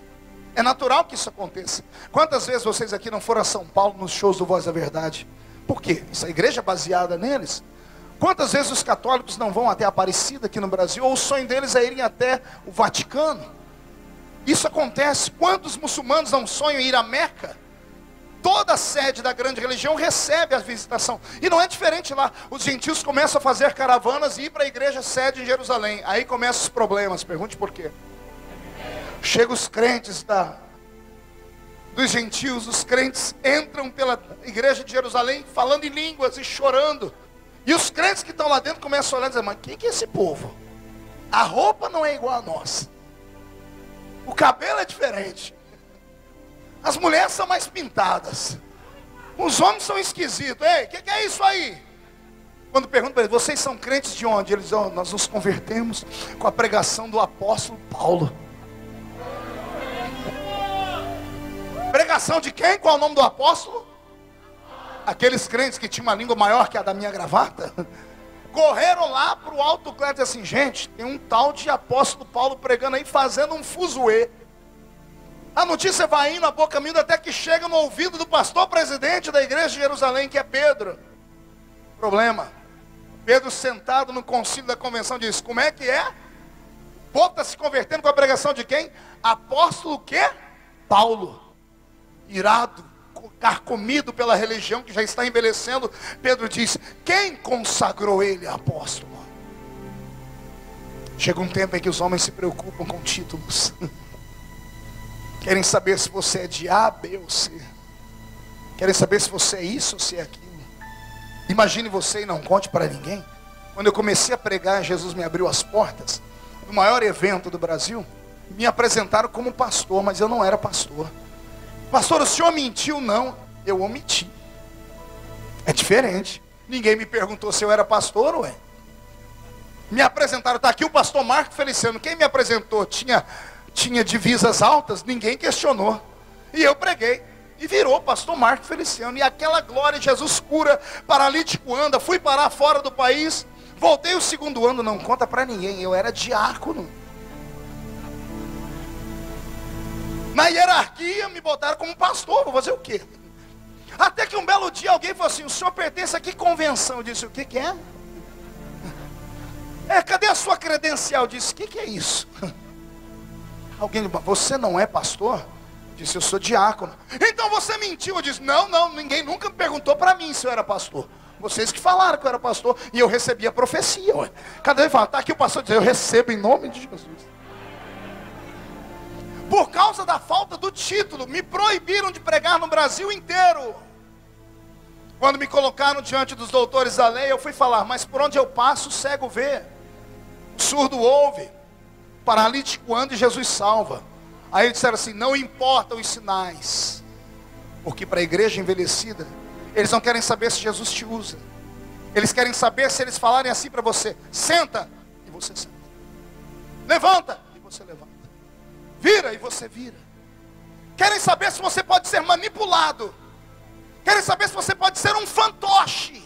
É natural que isso aconteça. Quantas vezes vocês aqui não foram a São Paulo nos shows do Voz da Verdade? Por quê? Essa igreja é baseada neles. Quantas vezes os católicos não vão até Aparecida aqui no Brasil, ou o sonho deles é irem até o Vaticano? Isso acontece. Quantos muçulmanos não sonham em ir a Meca? Toda a sede da grande religião recebe a visitação. E não é diferente lá. Os gentios começam a fazer caravanas e ir para a igreja sede em Jerusalém. Aí começam os problemas. Pergunte por quê. Chegam os crentes dos gentios, os crentes entram pela igreja de Jerusalém falando em línguas e chorando. E os crentes que estão lá dentro começam a olhar e dizer: mas quem que é esse povo? A roupa não é igual a nossa, o cabelo é diferente, as mulheres são mais pintadas, os homens são esquisitos. Ei, o que é isso aí? Quando perguntam para eles: vocês são crentes de onde? Eles dizem: nós nos convertemos com a pregação do apóstolo Paulo. Pregação de quem? Qual é o nome do apóstolo? Aqueles crentes que tinham uma língua maior que a da minha gravata, correram lá para o alto clero e disseram assim: gente, tem um tal de apóstolo Paulo pregando aí, fazendo um fuzuê. A notícia vai indo, a boca indo, até que chega no ouvido do pastor presidente da igreja de Jerusalém, que é Pedro. Problema: Pedro, sentado no concílio da convenção, diz: como é que é? O povo está se convertendo com a pregação de quem? Apóstolo o quê? Paulo. Irado, carcomido pela religião que já está envelhecendo, Pedro diz: quem consagrou ele a apóstolo? Chega um tempo em que os homens se preocupam com títulos. Querem saber se você é de A, B ou C. Querem saber se você é isso ou se é aquilo. Imagine você, e não conte para ninguém, quando eu comecei a pregar, Jesus me abriu as portas no maior evento do Brasil. Me apresentaram como pastor, mas eu não era pastor. Pastor, o senhor mentiu? Não, eu omiti. É diferente. Ninguém me perguntou se eu era pastor, ué. Me apresentaram, está aqui o pastor Marco Feliciano. Quem me apresentou tinha divisas altas, ninguém questionou. E eu preguei, e virou pastor Marco Feliciano. E aquela glória, Jesus cura, paralítico anda. Fui parar fora do país, voltei o 2º ano, não conta para ninguém, eu era diácono. Na hierarquia me botaram como pastor, vou fazer o quê? Até que um belo dia alguém falou assim: o senhor pertence a que convenção? Eu disse: o que é? Cadê a sua credencial? Eu disse: o que é isso? Alguém disse: você não é pastor? Eu disse: eu sou diácono. Então você mentiu? Eu disse: não, ninguém nunca me perguntou para mim se eu era pastor. Vocês que falaram que eu era pastor, e eu recebi a profecia. Ué. Cada vez fala: está aqui o pastor, diz: eu recebo em nome de Jesus. Por causa da falta do título, me proibiram de pregar no Brasil inteiro. Quando me colocaram diante dos doutores da lei, eu fui falar: mas por onde eu passo, o cego vê, o surdo ouve, o paralítico anda e Jesus salva. Aí eles disseram assim: não importam os sinais, porque para a igreja envelhecida, eles não querem saber se Jesus te usa. Eles querem saber se eles falarem assim para você: senta, e você senta. Levanta, e você levanta. Vira, e você vira. Querem saber se você pode ser manipulado. Querem saber se você pode ser um fantoche.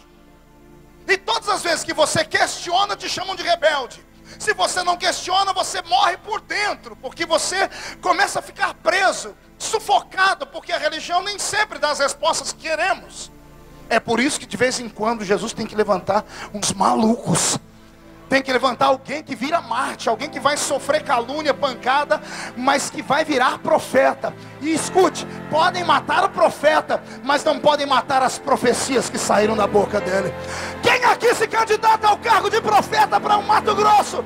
E todas as vezes que você questiona, te chamam de rebelde. Se você não questiona, você morre por dentro, porque você começa a ficar preso, sufocado, porque a religião nem sempre dá as respostas que queremos. É por isso que de vez em quando Jesus tem que levantar uns malucos. Tem que levantar alguém que vira Marte, alguém que vai sofrer calúnia, pancada, mas que vai virar profeta. E escute, podem matar o profeta, mas não podem matar as profecias que saíram da boca dele. Quem aqui se candidata ao cargo de profeta para um Mato Grosso?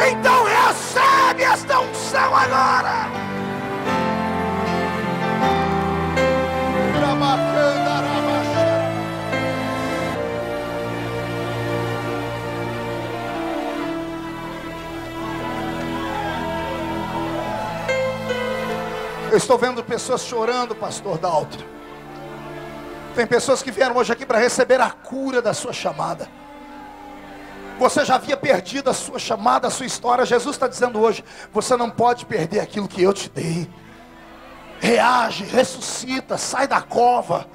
Então recebe esta unção agora. Eu estou vendo pessoas chorando, pastor Daltro. Tem pessoas que vieram hoje aqui para receber a cura da sua chamada. Você já havia perdido a sua chamada, a sua história. Jesus está dizendo hoje: você não pode perder aquilo que eu te dei. Reage, ressuscita, sai da cova.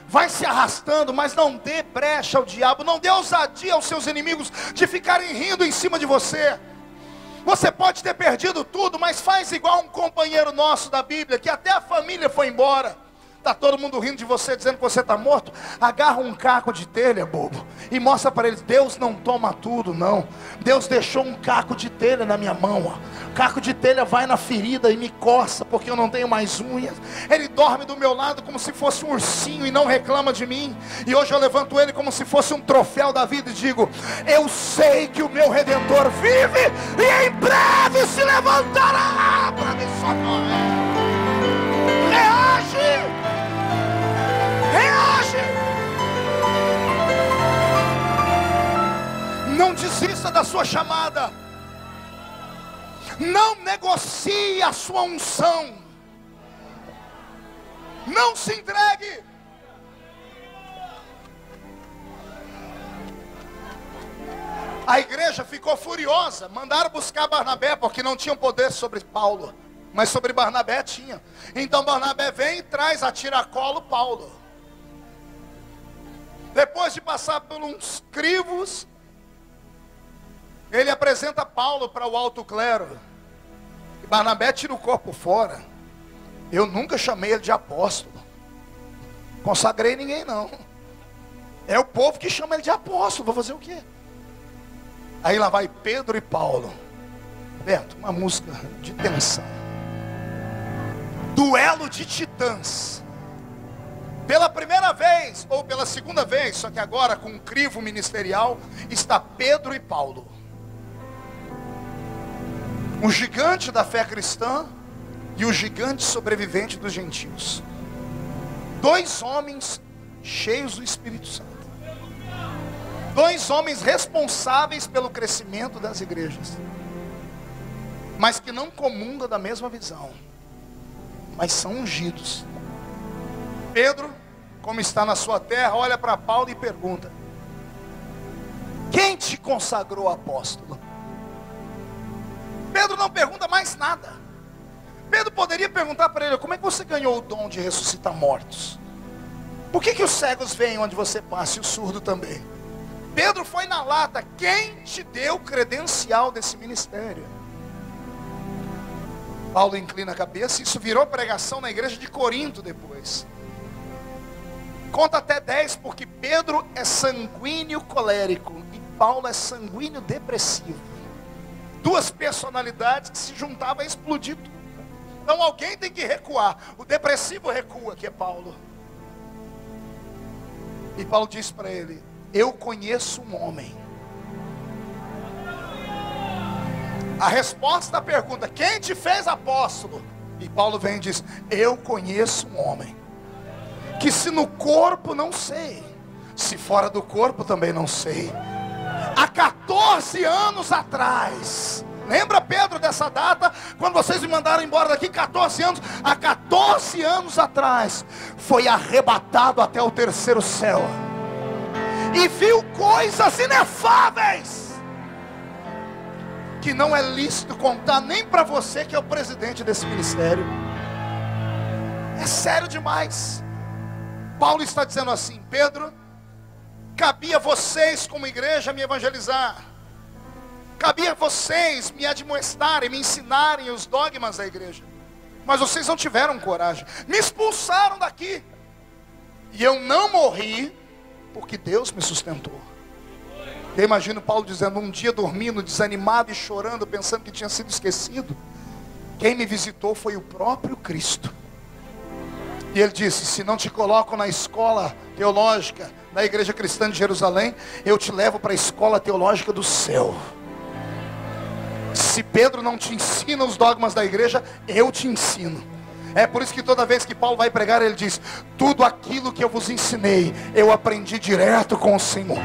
Vai se arrastando, mas não dê brecha ao diabo. Não dê ousadia aos seus inimigos de ficarem rindo em cima de você. Você pode ter perdido tudo, mas faz igual um companheiro nosso da Bíblia, que até a família foi embora. Está todo mundo rindo de você, dizendo que você está morto. Agarra um caco de telha, bobo, e mostra para eles: Deus não toma tudo, não. Deus deixou um caco de telha na minha mão, ó. Caco de telha vai na ferida e me coça, porque eu não tenho mais unhas. Ele dorme do meu lado como se fosse um ursinho e não reclama de mim. E hoje eu levanto ele como se fosse um troféu da vida e digo: eu sei que o meu Redentor vive e em breve se levantará para me socorrer. Reage! Reage! Não desista da sua chamada. Não negocie a sua unção. Não se entregue. A igreja ficou furiosa. Mandaram buscar Barnabé, porque não tinham poder sobre Paulo, mas sobre Barnabé tinha. Então Barnabé vem e traz a tiracolo Paulo. Depois de passar por uns crivos, ele apresenta Paulo para o alto clero. E Barnabé tira o corpo fora. Eu nunca chamei ele de apóstolo. Consagrei ninguém, não. É o povo que chama ele de apóstolo. Vou fazer o quê? Aí lá vai Pedro e Paulo. Beto, uma música de tensão. Duelo de titãs. Pela primeira vez, ou pela segunda vez, só que agora com um crivo ministerial, está Pedro e Paulo. Um gigante da fé cristã e o gigante sobrevivente dos gentios. Dois homens cheios do Espírito Santo. Dois homens responsáveis pelo crescimento das igrejas, mas que não comungam da mesma visão, mas são ungidos. Pedro, como está na sua terra, olha para Paulo e pergunta: quem te consagrou apóstolo? Pedro não pergunta mais nada. Pedro poderia perguntar para ele: como é que você ganhou o dom de ressuscitar mortos? Por que os cegos veem onde você passa e o surdo também? Pedro foi na lata: quem te deu o credencial desse ministério? Paulo inclina a cabeça. Isso virou pregação na igreja de Corinto depois. Conta até 10, porque Pedro é sanguíneo colérico e Paulo é sanguíneo depressivo. Duas personalidades que se juntavam a explodir tudo. Então alguém tem que recuar. O depressivo recua, que é Paulo. E Paulo diz para ele: eu conheço um homem. A resposta à pergunta: quem te fez apóstolo? E Paulo vem e diz: eu conheço um homem, que se no corpo não sei, Se fora do corpo também não sei. Há 14 anos atrás. Lembra, Pedro, dessa data? Quando vocês me mandaram embora daqui, 14 anos. Há 14 anos atrás, foi arrebatado até o terceiro céu. E viu coisas inefáveis, que não é lícito contar nem para você que é o presidente desse ministério. É sério demais. Paulo está dizendo assim: Pedro, cabia a vocês como igreja me evangelizar. Cabia a vocês me admoestarem, me ensinarem os dogmas da igreja. Mas vocês não tiveram coragem. Me expulsaram daqui. E eu não morri, porque Deus me sustentou. Eu imagino Paulo dizendo, um dia dormindo, desanimado e chorando, pensando que tinha sido esquecido. Quem me visitou foi o próprio Cristo. E ele disse: se não te coloco na escola teológica da igreja cristã de Jerusalém, eu te levo para a escola teológica do céu. Se Pedro não te ensina os dogmas da igreja, eu te ensino. É por isso que toda vez que Paulo vai pregar, ele diz: tudo aquilo que eu vos ensinei, eu aprendi direto com o Senhor.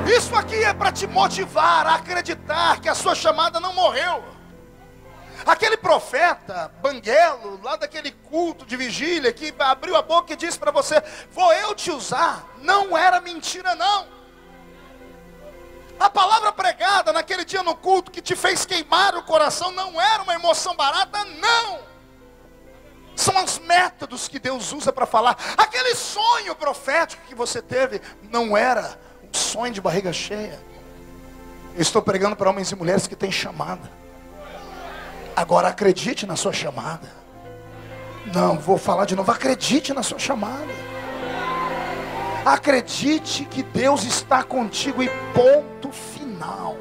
Isso aqui é para te motivar a acreditar que a sua chamada não morreu. Aquele profeta Banguelo, lá daquele culto de vigília, que abriu a boca e disse para você: vou eu te usar, não era mentira não. A palavra pregada naquele dia no culto que te fez queimar o coração não era uma emoção barata, não. São os métodos que Deus usa para falar. Aquele sonho profético que você teve não era um sonho de barriga cheia. Eu estou pregando para homens e mulheres que têm chamada. Agora acredite na sua chamada. Não, vou falar de novo. Acredite na sua chamada. Acredite que Deus está contigo e ponto final.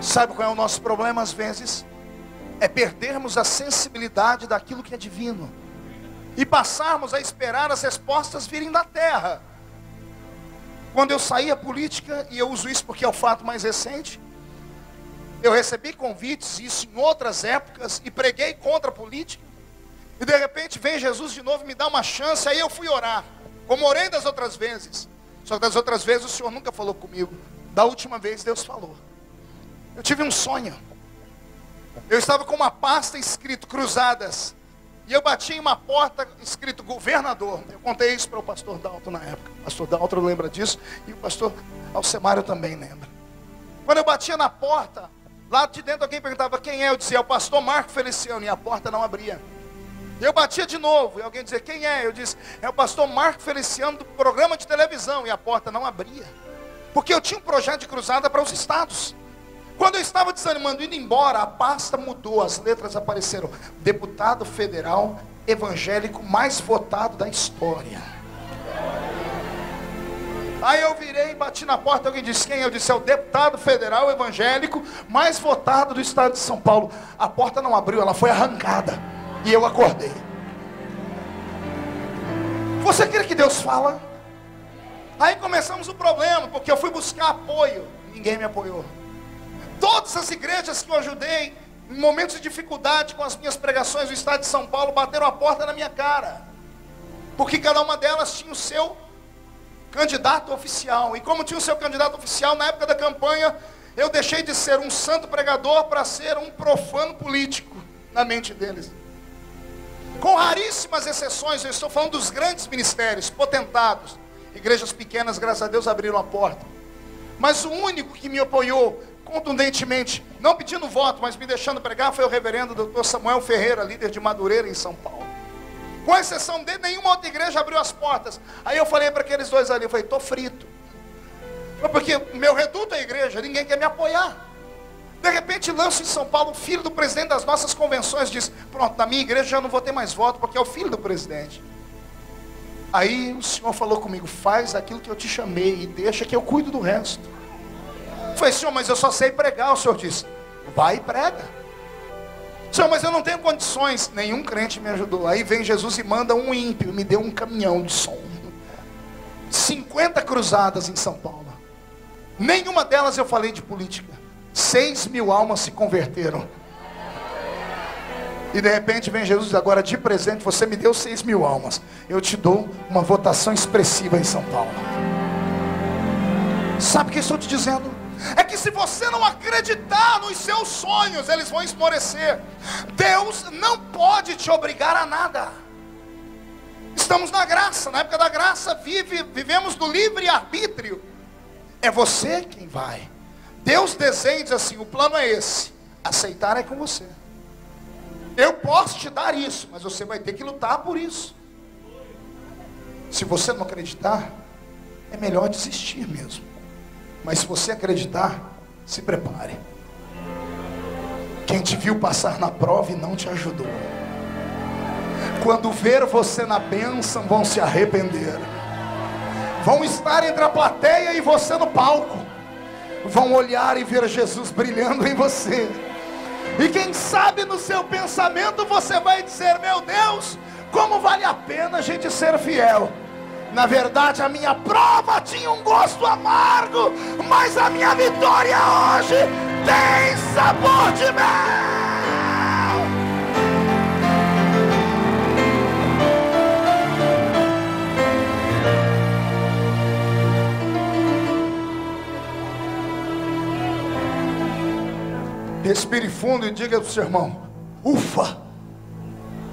Sabe qual é o nosso problema às vezes? É perdermos a sensibilidade daquilo que é divino e passarmos a esperar as respostas virem da terra. Quando eu saí à política, e eu uso isso porque é o fato mais recente, eu recebi convites, isso em outras épocas, e preguei contra a política. E de repente vem Jesus de novo e me dá uma chance. Aí eu fui orar, como orei das outras vezes. Só que das outras vezes o Senhor nunca falou comigo. Da última vez Deus falou. Eu tive um sonho. Eu estava com uma pasta escrito Cruzadas. E eu bati em uma porta escrito governador. Eu contei isso para o pastor Dalton na época. O pastor Dalton lembra disso. E o pastor Alcemário também lembra. Quando eu batia na porta, lá de dentro alguém perguntava quem é. Eu dizia: é o pastor Marco Feliciano. E a porta não abria. Eu batia de novo, e alguém dizia: quem é? Eu disse: é o pastor Marco Feliciano do programa de televisão. E a porta não abria, porque eu tinha um projeto de cruzada para os estados. Quando eu estava desanimando, indo embora, a pasta mudou, as letras apareceram: deputado federal evangélico mais votado da história. Aí eu virei e bati na porta. Alguém disse: quem? Eu disse: é o deputado federal evangélico mais votado do estado de São Paulo. A porta não abriu, ela foi arrancada. E eu acordei. Você crê que Deus fala? Aí começamos o problema, porque eu fui buscar apoio, ninguém me apoiou. Todas as igrejas que eu ajudei em momentos de dificuldade com as minhas pregações do estado de São Paulo bateram a porta na minha cara, porque cada uma delas tinha o seu candidato oficial. E como tinha o seu candidato oficial, na época da campanha, eu deixei de ser um santo pregador para ser um profano político na mente deles. Com raríssimas exceções, eu estou falando dos grandes ministérios, potentados. Igrejas pequenas, graças a Deus, abriram a porta. Mas o único que me apoiou contundentemente, não pedindo voto, mas me deixando pregar, foi o reverendo Dr. Samuel Ferreira, líder de Madureira, em São Paulo. Com exceção dele, nenhuma outra igreja abriu as portas. Aí eu falei para aqueles dois ali, eu falei: estou frito. Porque o meu reduto é a igreja, ninguém quer me apoiar. De repente lanço em São Paulo o filho do presidente das nossas convenções. Diz: pronto, na minha igreja já não vou ter mais voto, porque é o filho do presidente. Aí o Senhor falou comigo: faz aquilo que eu te chamei e deixa que eu cuido do resto. Eu falei: Senhor, mas eu só sei pregar. O Senhor disse: vai e prega. Senhor, mas eu não tenho condições. Nenhum crente me ajudou. Aí vem Jesus e manda um ímpio, me deu um caminhão de som. 50 cruzadas em São Paulo. Nenhuma delas eu falei de política. 6.000 almas se converteram. E de repente vem Jesus e diz: agora de presente você me deu 6.000 almas, eu te dou uma votação expressiva em São Paulo. Sabe o que eu estou te dizendo? É que se você não acreditar nos seus sonhos, eles vão esmorecer. Deus não pode te obrigar a nada. Estamos na graça, na época da graça, vivemos do livre arbítrio. É você quem vai. Deus desenha e diz assim: o plano é esse, aceitar é com você. Eu posso te dar isso, mas você vai ter que lutar por isso. Se você não acreditar, é melhor desistir mesmo. Mas se você acreditar, se prepare. Quem te viu passar na prova e não te ajudou, quando ver você na bênção, vão se arrepender. Vão estar entre a plateia e você no palco. Vão olhar e ver Jesus brilhando em você. E quem sabe no seu pensamento você vai dizer: meu Deus, como vale a pena a gente ser fiel. Na verdade a minha prova tinha um gosto amargo, mas a minha vitória hoje tem sabor de mel. Respire fundo e diga para o seu irmão: ufa.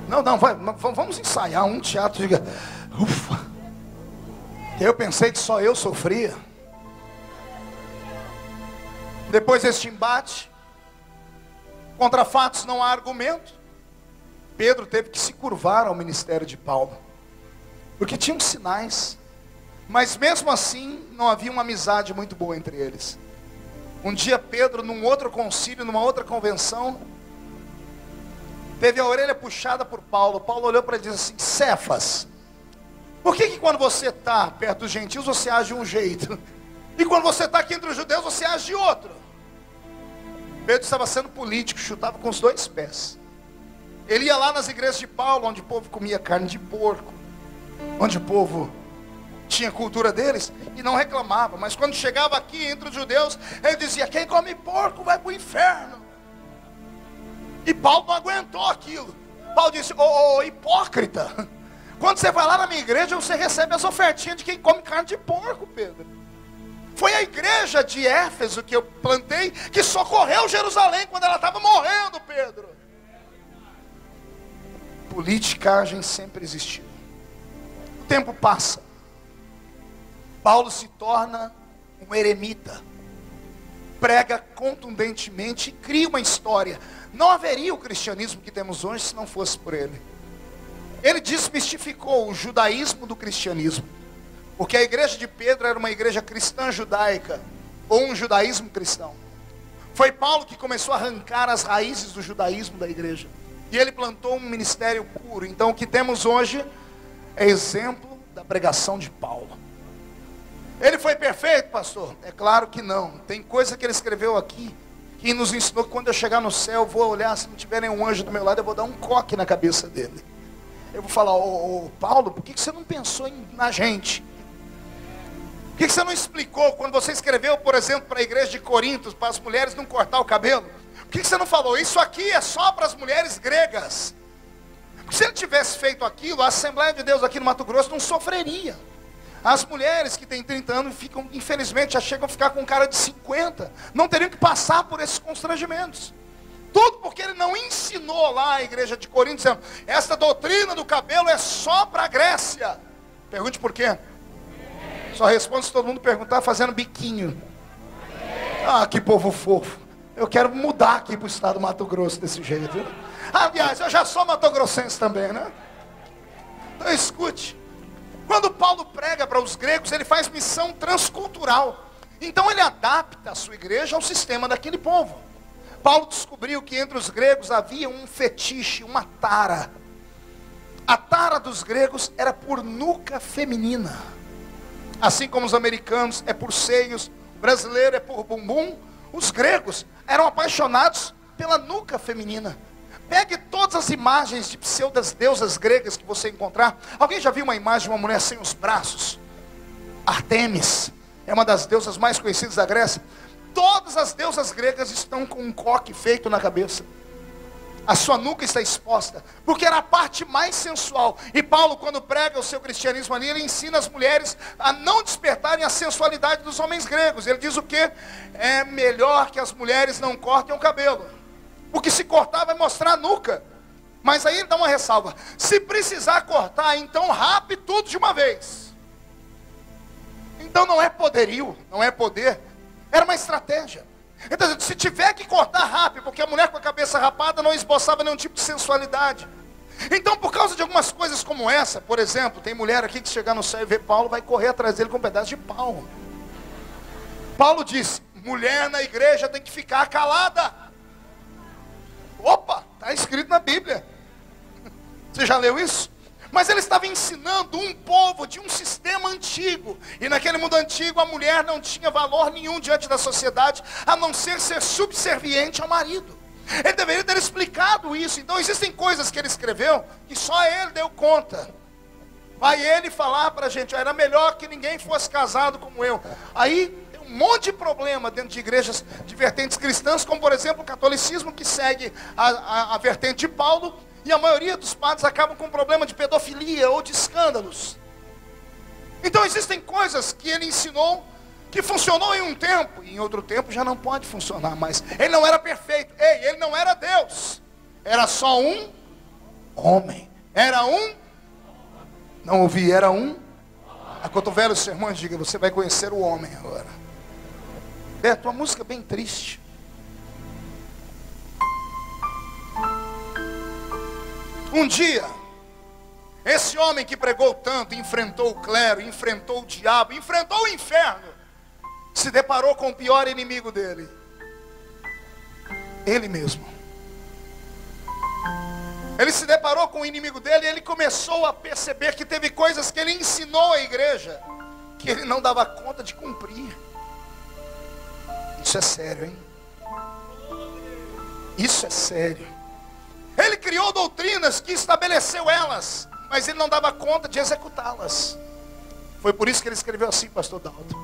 Não, vamos ensaiar um teatro. Diga: ufa. Eu pensei que só eu sofria. Depois deste embate, contra fatos não há argumento. Pedro teve que se curvar ao ministério de Paulo, porque tinham sinais, mas mesmo assim não havia uma amizade muito boa entre eles. Um dia Pedro, num outro concílio, numa outra convenção, teve a orelha puxada por Paulo. Paulo olhou para ele e disse assim: Cefas, por que quando você está perto dos gentios você age de um jeito, e quando você está aqui entre os judeus você age de outro? Pedro estava sendo político, chutava com os dois pés. Ele ia lá nas igrejas de Paulo, onde o povo comia carne de porco, onde o povo tinha cultura deles, e não reclamava. Mas quando chegava aqui entre os judeus, ele dizia: quem come porco vai para o inferno. E Paulo não aguentou aquilo. Paulo disse: ô hipócrita, quando você vai lá na minha igreja, você recebe as ofertinhas de quem come carne de porco, Pedro. Foi a igreja de Éfeso que eu plantei que socorreu Jerusalém quando ela estava morrendo, Pedro. Politicagem sempre existiu. O tempo passa. Paulo se torna um eremita. Prega contundentemente e cria uma história. Não haveria o cristianismo que temos hoje se não fosse por ele. Ele desmistificou o judaísmo do cristianismo. Porque a igreja de Pedro era uma igreja cristã judaica, ou um judaísmo cristão. Foi Paulo que começou a arrancar as raízes do judaísmo da igreja. E ele plantou um ministério puro. Então o que temos hoje é exemplo da pregação de Paulo. Ele foi perfeito, pastor? É claro que não. Tem coisa que ele escreveu aqui que nos ensinou que quando eu chegar no céu, eu vou olhar, se não tiver nenhum anjo do meu lado, eu vou dar um coque na cabeça dele. Eu vou falar: ô Paulo, por que você não pensou na gente? Por que você não explicou quando você escreveu, por exemplo, para a igreja de Corinto, para as mulheres não cortar o cabelo? Por que você não falou: isso aqui é só para as mulheres gregas? Porque se ele tivesse feito aquilo, a Assembleia de Deus aqui no Mato Grosso não sofreria. As mulheres que têm 30 anos ficam, infelizmente, já chegam a ficar com cara de 50. Não teriam que passar por esses constrangimentos. Tudo porque ele não ensinou lá a igreja de Corinto, dizendo: essa doutrina do cabelo é só para a Grécia. Pergunte por quê. Só responde se todo mundo perguntar fazendo biquinho. Ah, que povo fofo. Eu quero mudar aqui para o estado do Mato Grosso desse jeito. Aliás, eu já sou mato-grossense também, né? Então escute. Quando Paulo prega para os gregos, ele faz missão transcultural. Então ele adapta a sua igreja ao sistema daquele povo. Paulo descobriu que entre os gregos havia um fetiche, uma tara. A tara dos gregos era por nuca feminina. Assim como os americanos é por seios, o brasileiro é por bumbum, os gregos eram apaixonados pela nuca feminina. Pegue todas as imagens de pseudas deusas gregas que você encontrar. Alguém já viu uma imagem de uma mulher sem os braços? Artemis é uma das deusas mais conhecidas da Grécia. Todas as deusas gregas estão com um coque feito na cabeça. A sua nuca está exposta, porque era a parte mais sensual. E Paulo, quando prega o seu cristianismo ali, ele ensina as mulheres a não despertarem a sensualidade dos homens gregos. Ele diz o quê? É melhor que as mulheres não cortem o cabelo, porque se cortar vai mostrar a nuca. Mas aí ele dá uma ressalva: se precisar cortar, então rape tudo de uma vez. Então não é poderio, não é poder, era uma estratégia. Então, se tiver que cortar rápido, porque a mulher com a cabeça rapada não esboçava nenhum tipo de sensualidade. Então, por causa de algumas coisas como essa, por exemplo, tem mulher aqui que chegar no céu e ver Paulo, vai correr atrás dele com um pedaço de pau. Paulo disse: mulher na igreja tem que ficar calada. Opa, está escrito na Bíblia. Você já leu isso? Mas ele estava ensinando um povo de um sistema antigo. E naquele mundo antigo a mulher não tinha valor nenhum diante da sociedade, a não ser subserviente ao marido. Ele deveria ter explicado isso. Então existem coisas que ele escreveu que só ele deu conta. Vai ele falar para a gente: era melhor que ninguém fosse casado como eu. Aí tem um monte de problema dentro de igrejas de vertentes cristãs, como por exemplo o catolicismo, que segue a vertente de Paulo. E a maioria dos padres acabam com um problema de pedofilia ou de escândalos. Então existem coisas que ele ensinou que funcionou em um tempo, e em outro tempo já não pode funcionar mais. Ele não era perfeito. Ei, ele não era Deus. Era só um homem. Era um... Não ouvi, era um... Acotovela os sermões, diga: você vai conhecer o homem agora. Beto, uma música bem triste. Um dia, esse homem que pregou tanto, enfrentou o clero, enfrentou o diabo, enfrentou o inferno, se deparou com o pior inimigo dele: ele mesmo. Ele se deparou com o inimigo dele e ele começou a perceber que teve coisas que ele ensinou à igreja que ele não dava conta de cumprir. Isso é sério, hein? Isso é sério. Ele criou doutrinas que estabeleceu elas, mas ele não dava conta de executá-las. Foi por isso que ele escreveu assim, pastor Dalton: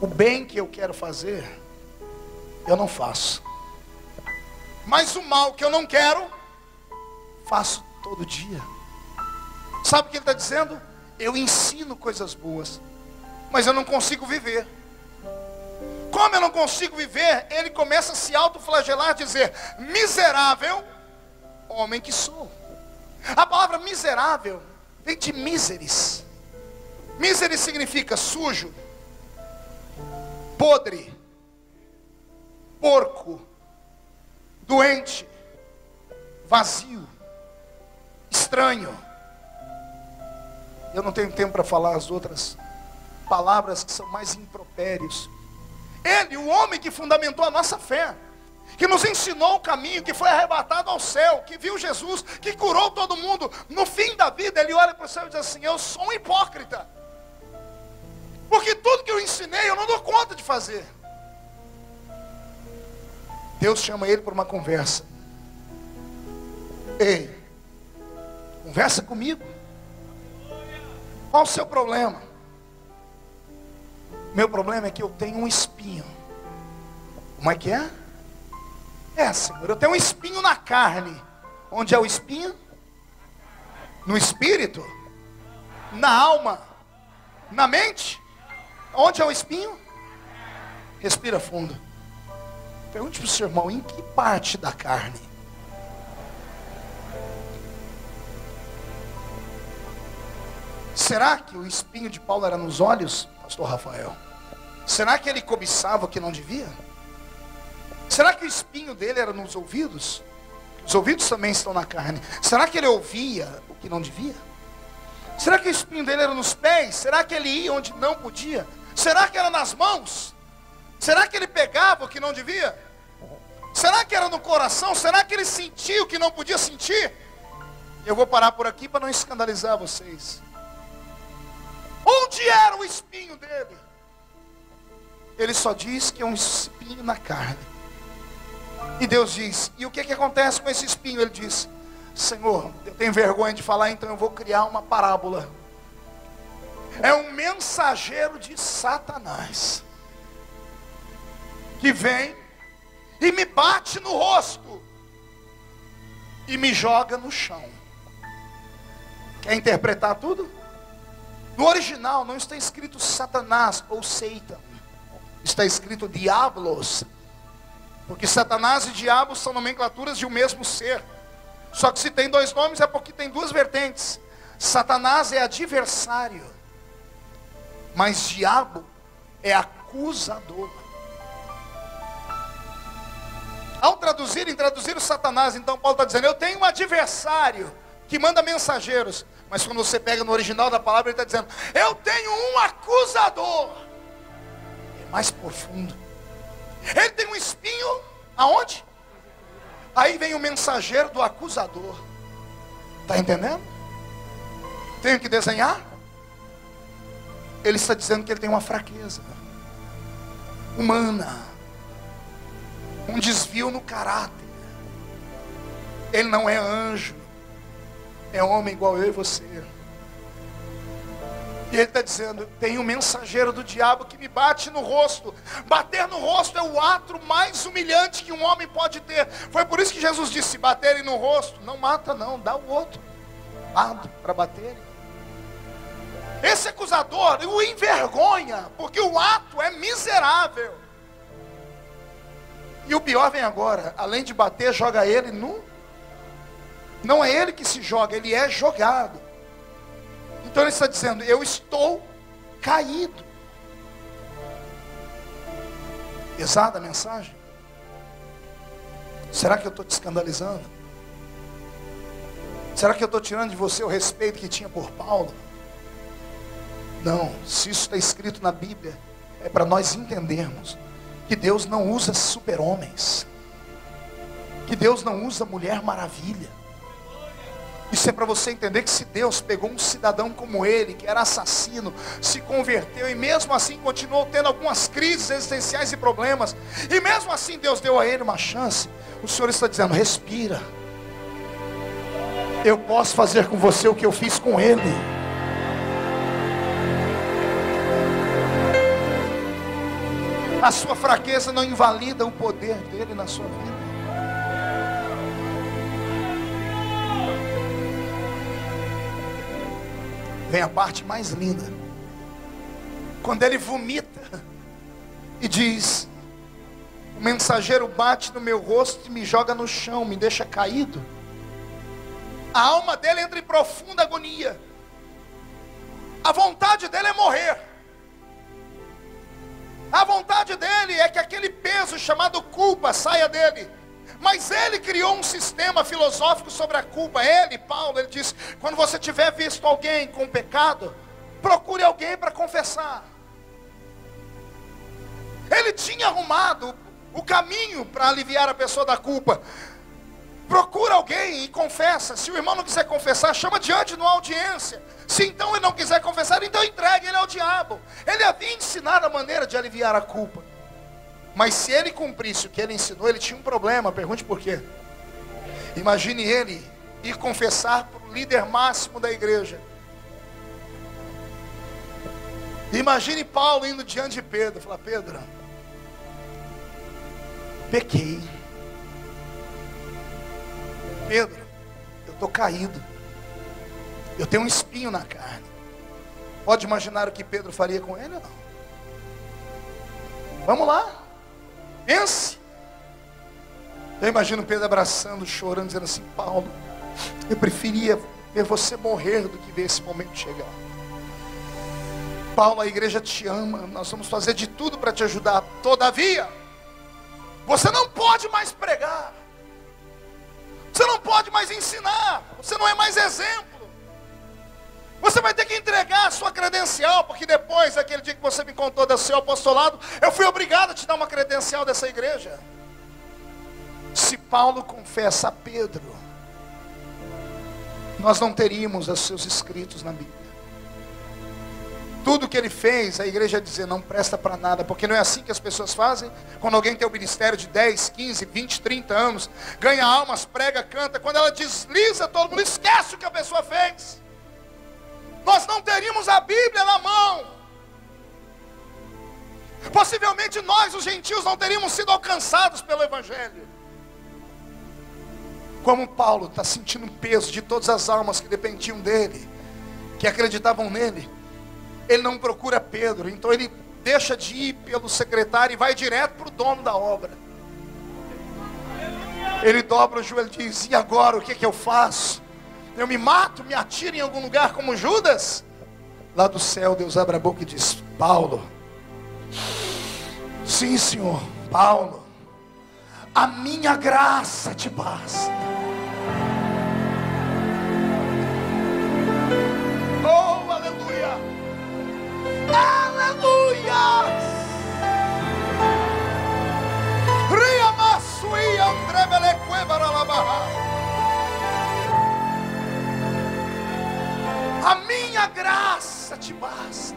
o bem que eu quero fazer, eu não faço. Mas o mal que eu não quero, faço todo dia. Sabe o que ele está dizendo? Eu ensino coisas boas, mas eu não consigo viver. Como eu não consigo viver, ele começa a se autoflagelar, dizer: miserável homem que sou. A palavra miserável vem de miseris. Miseris significa sujo, podre, porco, doente, vazio, estranho. Eu não tenho tempo para falar as outras palavras que são mais impropérios. Ele, o homem que fundamentou a nossa fé, que nos ensinou o caminho, que foi arrebatado ao céu, que viu Jesus, que curou todo mundo, no fim da vida ele olha para o céu e diz assim: eu sou um hipócrita, porque tudo que eu ensinei eu não dou conta de fazer. Deus chama ele para uma conversa. Ei, conversa comigo. Qual o seu problema? Meu problema é que eu tenho um espinho. Como é que é? Senhor, eu tenho um espinho na carne. Onde é o espinho? No espírito? Na alma? Na mente? Onde é o espinho? Respira fundo. Pergunte para o seu irmão: em que parte da carne? Será que o espinho de Paulo era nos olhos, pastor Rafael? Será que ele cobiçava o que não devia? Será que o espinho dele era nos ouvidos? Os ouvidos também estão na carne. Será que ele ouvia o que não devia? Será que o espinho dele era nos pés? Será que ele ia onde não podia? Será que era nas mãos? Será que ele pegava o que não devia? Será que era no coração? Será que ele sentia o que não podia sentir? Eu vou parar por aqui para não escandalizar vocês. Onde era o espinho dele? Ele só diz que é um espinho na carne. E Deus diz: e o que acontece com esse espinho? Ele diz: Senhor, eu tenho vergonha de falar, então eu vou criar uma parábola. É um mensageiro de Satanás que vem e me bate no rosto. e me joga no chão. Quer interpretar tudo? No original não está escrito Satanás ou Satan. Está escrito Diablos. Porque Satanás e diabo são nomenclaturas de um mesmo ser. Só que se tem dois nomes é porque tem duas vertentes. Satanás é adversário, mas diabo é acusador. Ao traduzir o Satanás, então Paulo está dizendo, eu tenho um adversário que manda mensageiros. Mas quando você pega no original da palavra, ele está dizendo, eu tenho um acusador. É mais profundo. Ele tem um espinho, aonde? Aí vem o mensageiro do acusador. Está entendendo? Tenho que desenhar? Ele está dizendo que ele tem uma fraqueza humana, um desvio no caráter. Ele não é anjo, é homem igual eu e você. E ele está dizendo, tem um mensageiro do diabo que me bate no rosto. Bater no rosto é o ato mais humilhante que um homem pode ter. Foi por isso que Jesus disse, se baterem no rosto, não mata não, dá o outro lado para bater. Esse acusador o envergonha, porque o ato é miserável. E o pior vem agora, além de bater, joga ele no... Não é ele que se joga, ele é jogado. Então ele está dizendo, eu estou caído. Pesada a mensagem? Será que eu estou te escandalizando? Será que eu estou tirando de você o respeito que tinha por Paulo? Não, se isso está escrito na Bíblia, é para nós entendermos que Deus não usa super-homens, que Deus não usa Mulher Maravilha. Isso é para você entender que se Deus pegou um cidadão como ele, que era assassino, se converteu e mesmo assim continuou tendo algumas crises existenciais e problemas, e mesmo assim Deus deu a ele uma chance, o Senhor está dizendo, respira. Eu posso fazer com você o que eu fiz com ele. A sua fraqueza não invalida o poder dele na sua vida. Vem a parte mais linda. Quando ele vomita e diz, o mensageiro bate no meu rosto e me joga no chão, me deixa caído. A alma dele entra em profunda agonia. A vontade dele é morrer. A vontade dele é que aquele peso chamado culpa saia dele. Mas ele criou um sistema filosófico sobre a culpa. Ele, Paulo, ele diz, quando você tiver visto alguém com pecado, procure alguém para confessar. Ele tinha arrumado o caminho para aliviar a pessoa da culpa. Procura alguém e confessa. Se o irmão não quiser confessar, chama diante de uma audiência. Se então ele não quiser confessar, então entregue ele ao diabo. Ele havia ensinado a maneira de aliviar a culpa. Mas se ele cumprisse o que ele ensinou, ele tinha um problema. Pergunte por quê. Imagine ele ir confessar para o líder máximo da igreja. Imagine Paulo indo diante de Pedro. Falar, Pedro, pequei. Pedro, eu estou caído. Eu tenho um espinho na carne. Pode imaginar o que Pedro faria com ele ou não? Vamos lá. Pense. Eu imagino Pedro abraçando, chorando, dizendo assim, Paulo, eu preferia ver você morrer do que ver esse momento chegar. Paulo, a igreja te ama, nós vamos fazer de tudo para te ajudar. Todavia, você não pode mais pregar. Você não pode mais ensinar. Você não é mais exemplo. Você vai ter que entregar a sua credencial, porque depois daquele dia que você me contou do seu apostolado, eu fui obrigado a te dar uma credencial dessa igreja. Se Paulo confessa a Pedro, nós não teríamos os seus escritos na Bíblia. Tudo que ele fez, a igreja ia dizer, não presta para nada, porque não é assim que as pessoas fazem. Quando alguém tem um ministério de 10, 15, 20, 30 anos, ganha almas, prega, canta, quando ela desliza, todo mundo esquece o que a pessoa fez. Nós não teríamos a Bíblia na mão. Possivelmente nós, os gentios, não teríamos sido alcançados pelo Evangelho. Como Paulo está sentindo o peso de todas as almas que dependiam dele, que acreditavam nele, ele não procura Pedro, então ele deixa de ir pelo secretário e vai direto para o dono da obra. Ele dobra o joelho e diz: e agora, o que que eu faço? Eu me mato, me atiro em algum lugar como Judas? Lá do céu Deus abre a boca e diz: Paulo, sim Senhor, Paulo, a minha graça te basta. Oh, aleluia, aleluia. A minha graça te basta.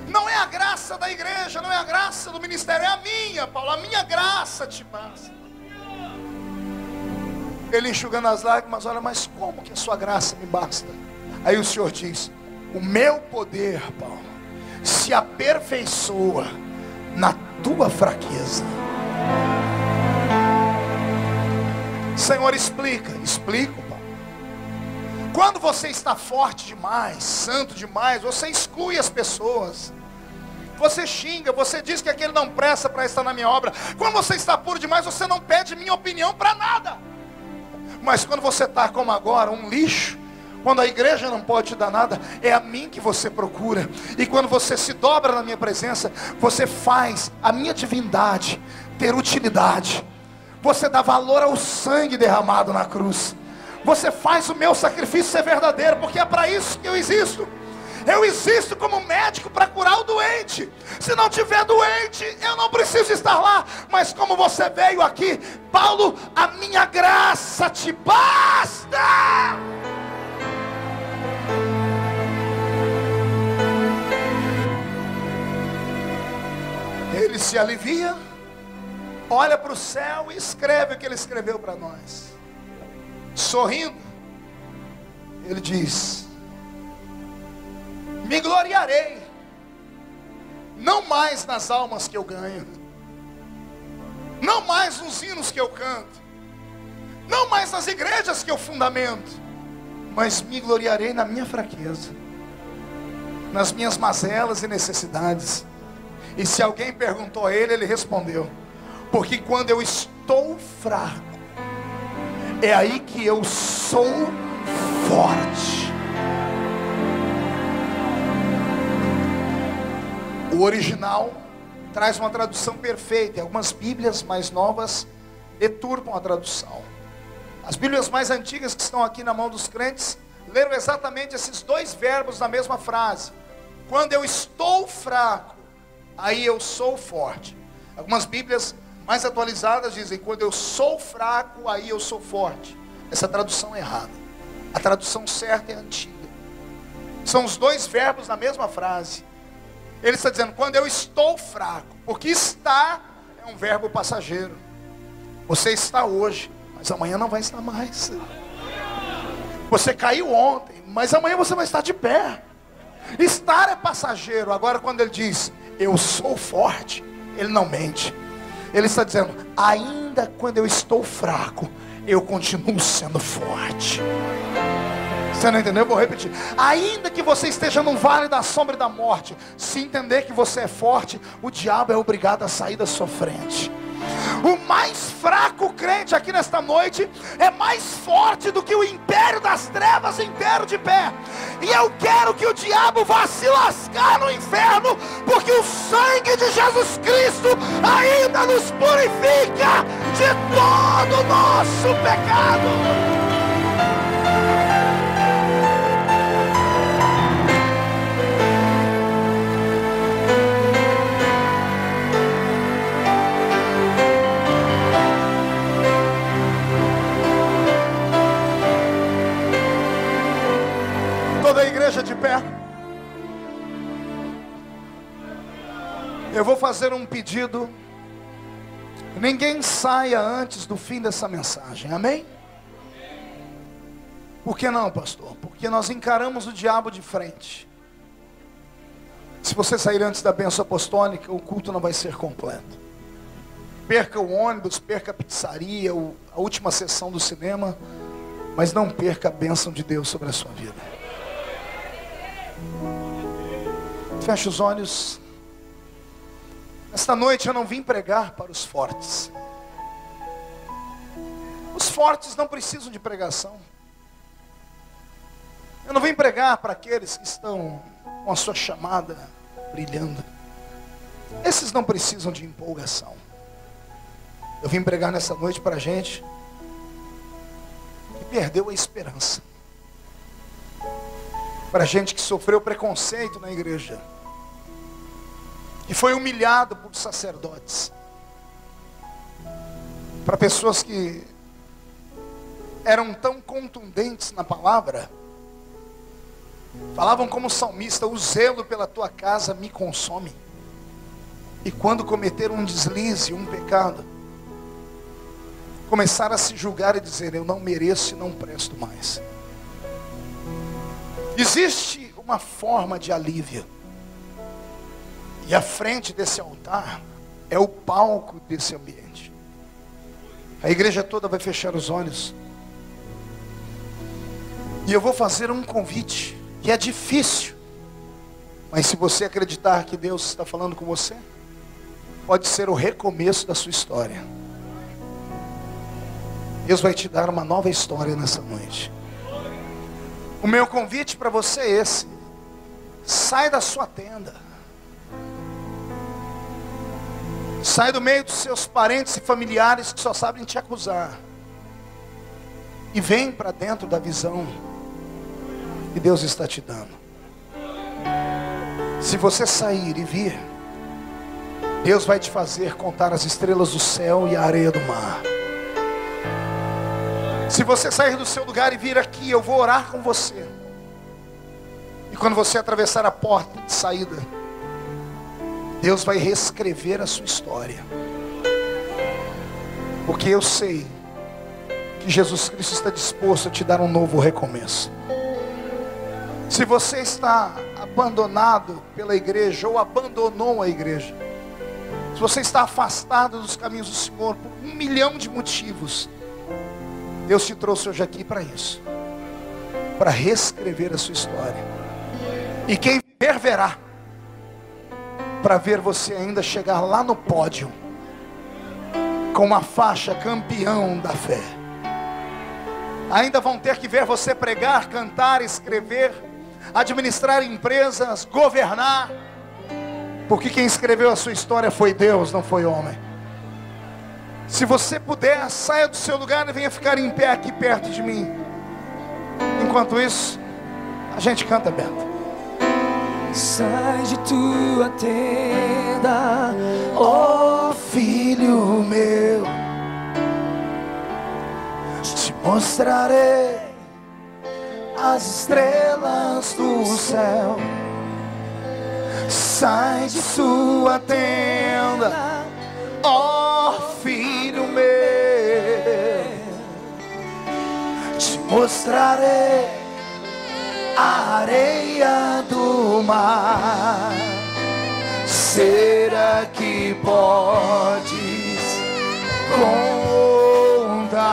Não é a graça da igreja, não é a graça do ministério, é a minha, Paulo, a minha graça te basta. Ele enxugando as lágrimas, olha, mas como que a sua graça me basta? Aí o Senhor diz: o meu poder, Paulo, se aperfeiçoa na tua fraqueza. Senhor, explica. Explico, Paulo. Quando você está forte demais, santo demais, você exclui as pessoas. Você xinga, você diz que aquele não presta para estar na minha obra. Quando você está puro demais, você não pede minha opinião para nada. Mas quando você está como agora, um lixo, quando a igreja não pode te dar nada, é a mim que você procura. E quando você se dobra na minha presença, você faz a minha divindade ter utilidade. Você dá valor ao sangue derramado na cruz. Você faz o meu sacrifício ser verdadeiro, porque é para isso que eu existo. Eu existo como médico para curar o doente. Se não tiver doente, eu não preciso estar lá. Mas como você veio aqui, Paulo, a minha graça te basta. Ele se alivia, olha para o céu e escreve o que ele escreveu para nós. Sorrindo, ele diz: me gloriarei, não mais nas almas que eu ganho, não mais nos hinos que eu canto, não mais nas igrejas que eu fundamento, mas me gloriarei na minha fraqueza, nas minhas mazelas e necessidades. E se alguém perguntou a ele, ele respondeu: porque quando eu estou fraco, é aí que eu sou forte. O original traz uma tradução perfeita. E algumas bíblias mais novas deturpam a tradução. As bíblias mais antigas que estão aqui na mão dos crentes leram exatamente esses dois verbos na mesma frase: quando eu estou fraco, aí eu sou forte. Algumas bíblias mais atualizadas dizem: quando eu sou fraco, aí eu sou forte. Essa tradução é errada. A tradução certa é a antiga. São os dois verbos na mesma frase. Ele está dizendo: quando eu estou fraco, porque estar é um verbo passageiro. Você está hoje, mas amanhã não vai estar mais. Você caiu ontem, mas amanhã você vai estar de pé. Estar é passageiro. Agora quando ele diz: eu sou forte, ele não mente. Ele está dizendo: ainda quando eu estou fraco, eu continuo sendo forte. Você não entendeu? Eu vou repetir. Ainda que você esteja no vale da sombra e da morte, se entender que você é forte, o diabo é obrigado a sair da sua frente. O mais fraco crente aqui nesta noite é mais forte do que o império das trevas inteiro de pé. E eu quero que o diabo vá se lascar no inferno, porque o sangue de Jesus Cristo ainda nos purifica de todo o nosso pecado. Toda a igreja de pé. Eu vou fazer um pedido. Ninguém saia antes do fim dessa mensagem, amém? Por que não, pastor? Porque nós encaramos o diabo de frente. Se você sair antes da bênção apostólica, o culto não vai ser completo. Perca o ônibus, perca a pizzaria, a última sessão do cinema, mas não perca a bênção de Deus sobre a sua vida. Feche os olhos. Esta noite eu não vim pregar para os fortes. Os fortes não precisam de pregação. Eu não vim pregar para aqueles que estão com a sua chamada brilhando. Esses não precisam de empolgação. Eu vim pregar nessa noite para a gente que perdeu a esperança. Para a gente que sofreu preconceito na igreja. Que foi humilhado por sacerdotes. Para pessoas que eram tão contundentes na palavra. Falavam como salmista: o zelo pela tua casa me consome. E quando cometeram um deslize, um pecado, começaram a se julgar e dizer: eu não mereço e não presto mais. Existe uma forma de alívio. E a frente desse altar é o palco desse ambiente. A igreja toda vai fechar os olhos. E eu vou fazer um convite, que é difícil. Mas se você acreditar que Deus está falando com você, pode ser o recomeço da sua história. Deus vai te dar uma nova história nessa noite. O meu convite para você é esse: sai da sua tenda. Sai do meio dos seus parentes e familiares que só sabem te acusar. E vem para dentro da visão que Deus está te dando. Se você sair e vir, Deus vai te fazer contar as estrelas do céu e a areia do mar. Se você sair do seu lugar e vir aqui, eu vou orar com você. E quando você atravessar a porta de saída, Deus vai reescrever a sua história. Porque eu sei que Jesus Cristo está disposto a te dar um novo recomeço. Se você está abandonado pela igreja ou abandonou a igreja, se você está afastado dos caminhos do Senhor por 1 milhão de motivos, Deus te trouxe hoje aqui para isso, para reescrever a sua história. E quem ver, verá, para ver você ainda chegar lá no pódio, com uma faixa campeão da fé. Ainda vão ter que ver você pregar, cantar, escrever, administrar empresas, governar, porque quem escreveu a sua história foi Deus, não foi homem. Se você puder, saia do seu lugar e venha ficar em pé aqui perto de mim. Enquanto isso, a gente canta, Bento. Sai de tua tenda, ó filho meu, te mostrarei as estrelas do céu. Sai de sua tenda, ó filho meu, te mostrarei a areia do mar. Será que podes contar?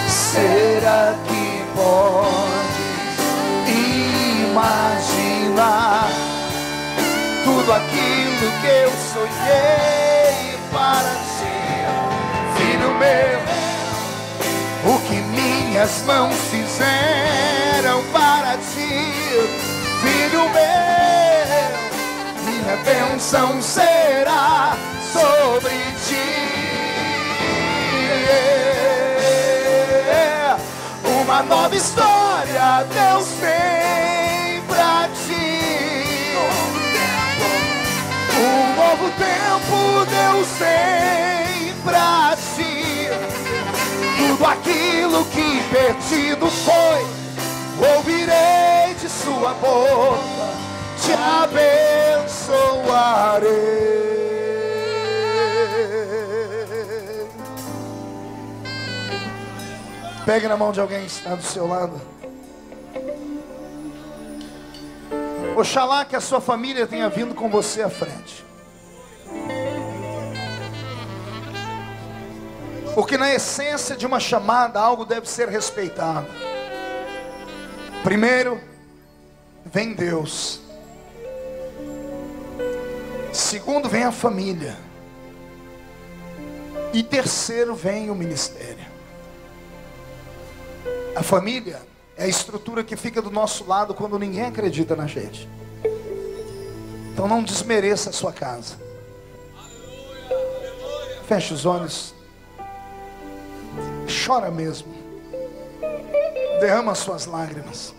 Será que podes imaginar tudo aquilo que eu sonhei para ti, filho meu? O que minhas mãos fizeram para ti, filho meu. Minha bênção será sobre ti. Uma nova história Deus tem pra ti. Um novo tempo Deus tem pra ti. Tudo aquilo que perdido foi, ouvirei de sua boca, te abençoarei. Pegue na mão de alguém que está do seu lado Oxalá que a sua família tenha vindo com você à frente. Porque na essência de uma chamada, algo deve ser respeitado. Primeiro, vem Deus. Segundo, vem a família. E terceiro, vem o ministério. A família é a estrutura que fica do nosso lado quando ninguém acredita na gente. Então não desmereça a sua casa. Feche os olhos. Chora mesmo. Derrama suas lágrimas.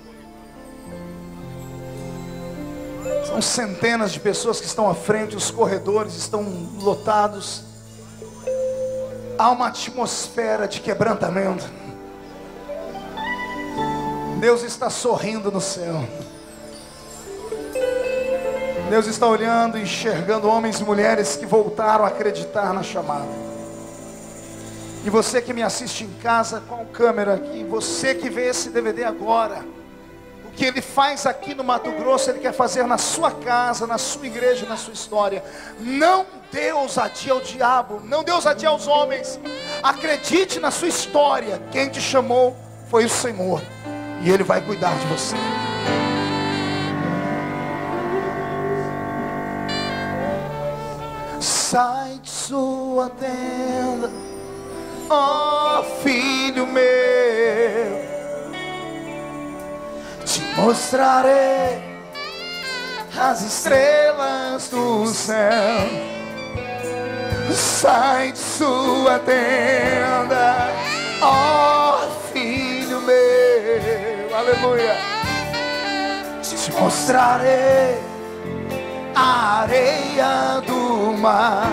São centenas de pessoas que estão à frente, os corredores estão lotados. Há uma atmosfera de quebrantamento. Deus está sorrindo no céu. Deus está olhando e enxergando homens e mulheres que voltaram a acreditar na chamada. E você que me assiste em casa com a câmera aqui, você que vê esse DVD agora, o que ele faz aqui no Mato Grosso, ele quer fazer na sua casa, na sua igreja, na sua história. Não dê ousadia ao diabo, não dê ousadia aos homens. Acredite na sua história. Quem te chamou foi o Senhor, e Ele vai cuidar de você. Sai de sua tenda, ó filho meu, te mostrarei as estrelas do céu. Sai de sua tenda, ó filho meu, aleluia. Te mostrarei a areia do mar.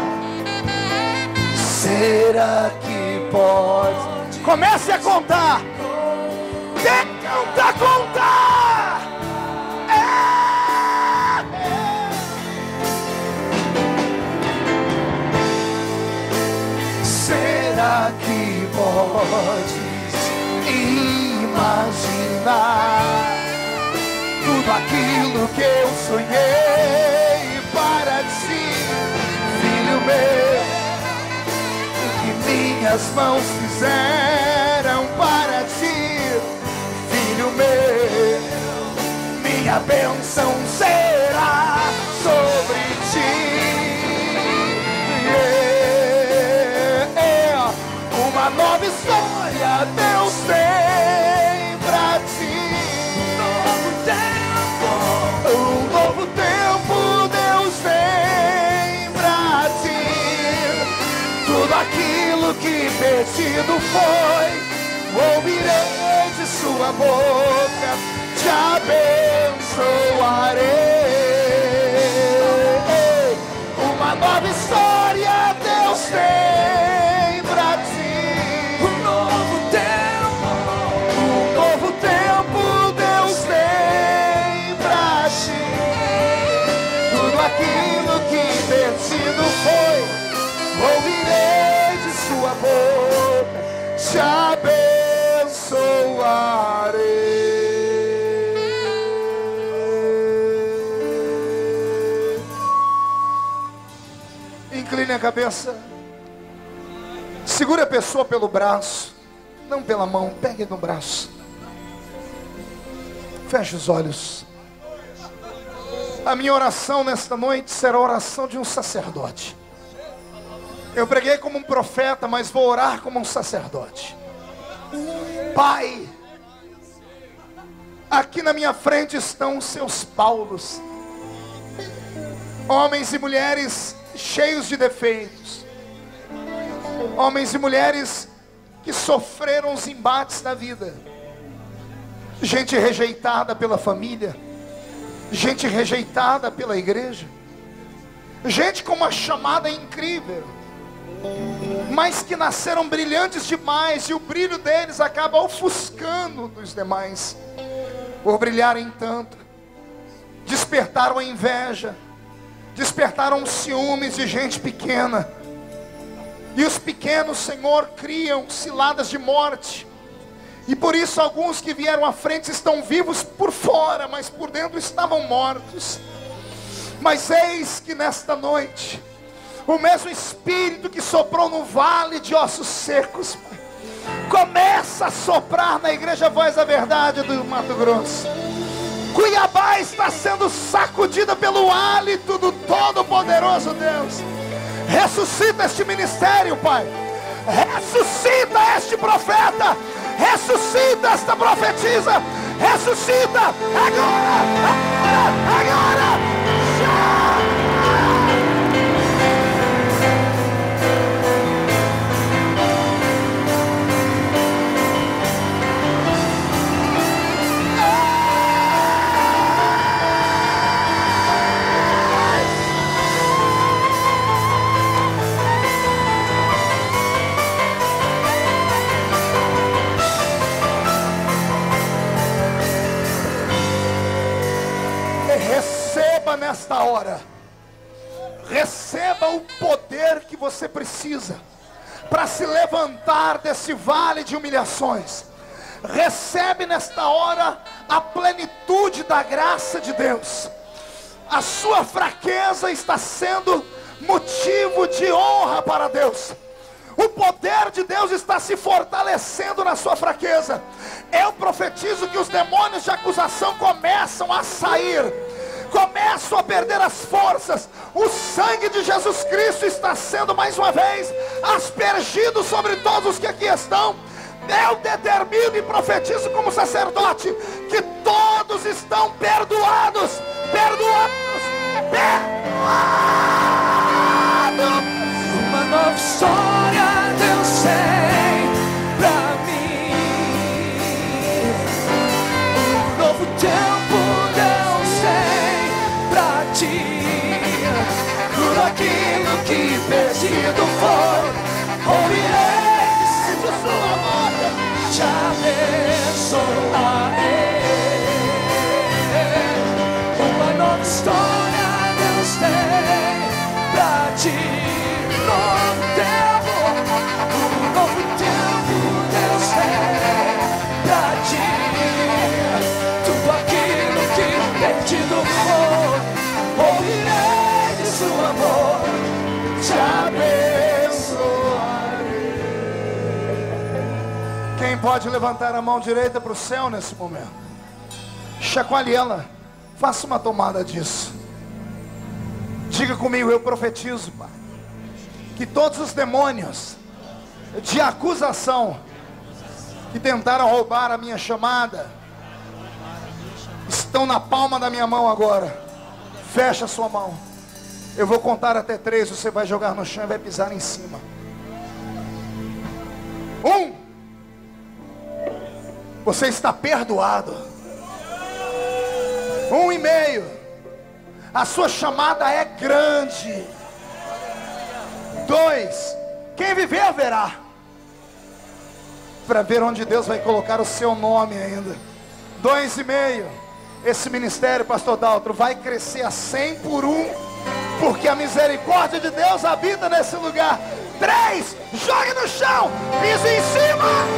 Será que pode? Comece a contar. Tenta contar. Será que podes imaginar tudo aquilo que eu sonhei para ti, filho meu? O que minhas mãos fizeram para ti, filho meu. Minha bênção será sobre ti. Uma nova história Deus tem pra ti. Um novo tempo Deus tem pra ti. Tudo aquilo que pedido foi, ouvirei de sua boca, te abençoarei. Uma nova história Deus tem pra ti. Um novo tempo Deus tem pra ti. Tudo aquilo que vencido foi, ouvirei de sua boca, te abençoarei. Incline a cabeça. Segure a pessoa pelo braço, não pela mão, pegue no braço. Feche os olhos. A minha oração nesta noite será a oração de um sacerdote. Eu preguei como um profeta, mas vou orar como um sacerdote. Pai, aqui na minha frente estão os seus Paulos, homens e mulheres cheios de defeitos, homens e mulheres que sofreram os embates da vida, gente rejeitada pela família, gente rejeitada pela igreja, gente com uma chamada incrível, mas que nasceram brilhantes demais, e o brilho deles acaba ofuscando dos demais. Por brilharem tanto, despertaram a inveja, despertaram ciúmes de gente pequena. E os pequenos, Senhor, criam ciladas de morte. E por isso alguns que vieram à frente estão vivos por fora, mas por dentro estavam mortos. Mas eis que nesta noite, o mesmo Espírito que soprou no vale de ossos secos, Pai, começa a soprar na igreja Voz da Verdade do Mato Grosso. Cuiabá está sendo sacudida pelo hálito do Todo-Poderoso Deus. Ressuscita este ministério, Pai. Ressuscita este profeta. Ressuscita esta profetisa. Ressuscita agora, agora. Receba nesta hora, receba o poder que você precisa para se levantar desse vale de humilhações. Recebe nesta hora a plenitude da graça de Deus. A sua fraqueza está sendo motivo de honra para Deus. O poder de Deus está se fortalecendo na sua fraqueza. Eu profetizo que os demônios de acusação começam a sair, começam a perder as forças. O sangue de Jesus Cristo está sendo mais uma vez aspergido sobre todos os que aqui estão. Eu determino e profetizo como sacerdote que todos estão perdoados, perdoados, perdoados. Uma nova história Deus tem pra mim, um novo tempo Deus tem pra ti. Tudo aquilo que perdido foi, ouvirei de sua voz, te abençoarei. Uma nova história Deus tem pra ti. Um novo tempo Deus tem pra ti. Tudo aquilo que perdido foi, ouvirei de seu amor, te abençoarei. Quem pode levantar a mão direita para o céu nesse momento? Chacoalhe ela, faça uma tomada disso. Diga comigo, eu profetizo, Pai, que todos os demônios de acusação que tentaram roubar a minha chamada estão na palma da minha mão agora. Fecha a sua mão. Eu vou contar até 3. Você vai jogar no chão e vai pisar em cima. 1. Você está perdoado. 1,5. A sua chamada é grande. 2. Quem viver verá. Para ver onde Deus vai colocar o seu nome ainda. 2,5. Esse ministério, pastor Daltro, vai crescer a 100 por 1, porque a misericórdia de Deus habita nesse lugar. 3. Jogue no chão, pise em cima.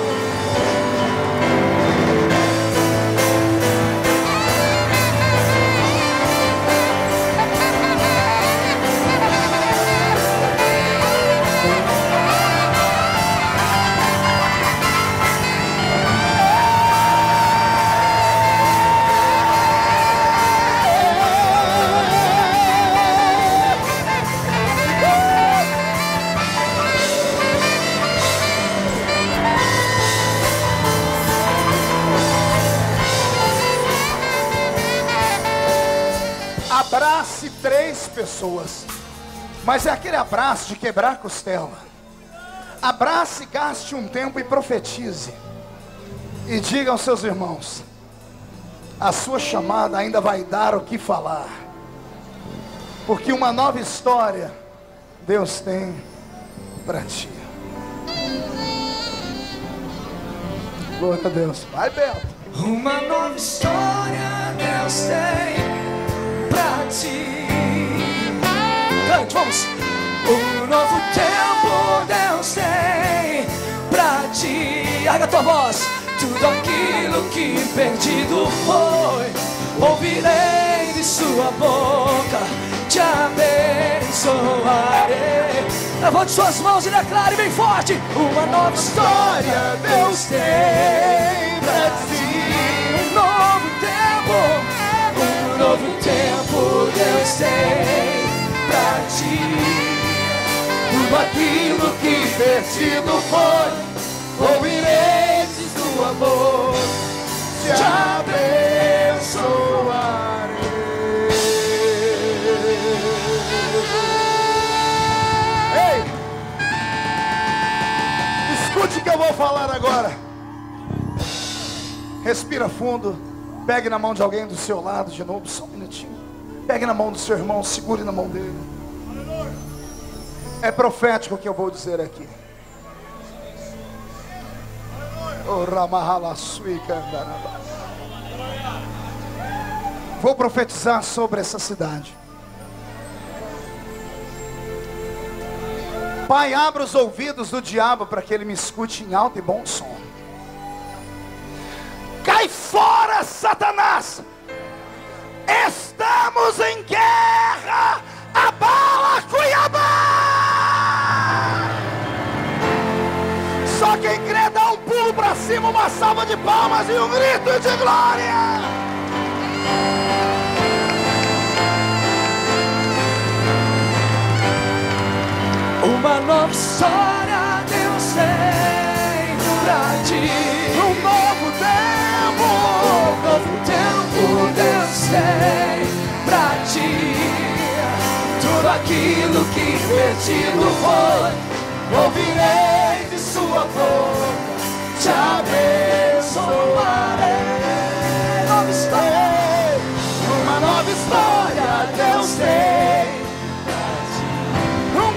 Abrace 3 pessoas, mas é aquele abraço de quebrar a costela. Abrace, gaste um tempo e profetize. E diga aos seus irmãos: a sua chamada ainda vai dar o que falar, porque uma nova história Deus tem para ti. Glória a Deus. Vai, Beto. Uma nova história Deus tem pra ti. Cante, vamos. Um novo tempo Deus tem pra ti. Larga a tua voz. Tudo aquilo que perdido foi. Ouvirei de sua boca, te abençoarei. Levante suas mãos e declare bem forte: uma nova história Deus tem pra ti. Um novo tempo Deus tem pra ti. Tudo aquilo que perdido foi, ouvirei de sua voz, te abençoarei. Ei, escute o que eu vou falar agora. Respira fundo. Pegue na mão de alguém do seu lado de novo, só um minutinho. Pegue na mão do seu irmão, segure na mão dele. É profético o que eu vou dizer aqui. Vou profetizar sobre essa cidade. Pai, abra os ouvidos do diabo para que ele me escute em alto e bom som. Cai fora, Satanás! Estamos em guerra! Abala Cuiabá! Só quem crê dá um pulo para cima, uma salva de palmas e um grito de glória! Uma nova história Deus tem pra ti. Um novo tempo Deus tem pra ti. Tudo aquilo que perdido foi, ouvirei de sua boca, te abençoarei. Nova história, uma nova história Deus tem pra ti. Um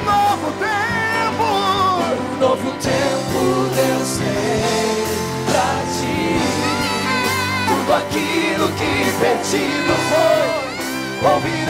novo tempo Deus tem pra ti. Tudo aquilo que perdido foi, ouvirei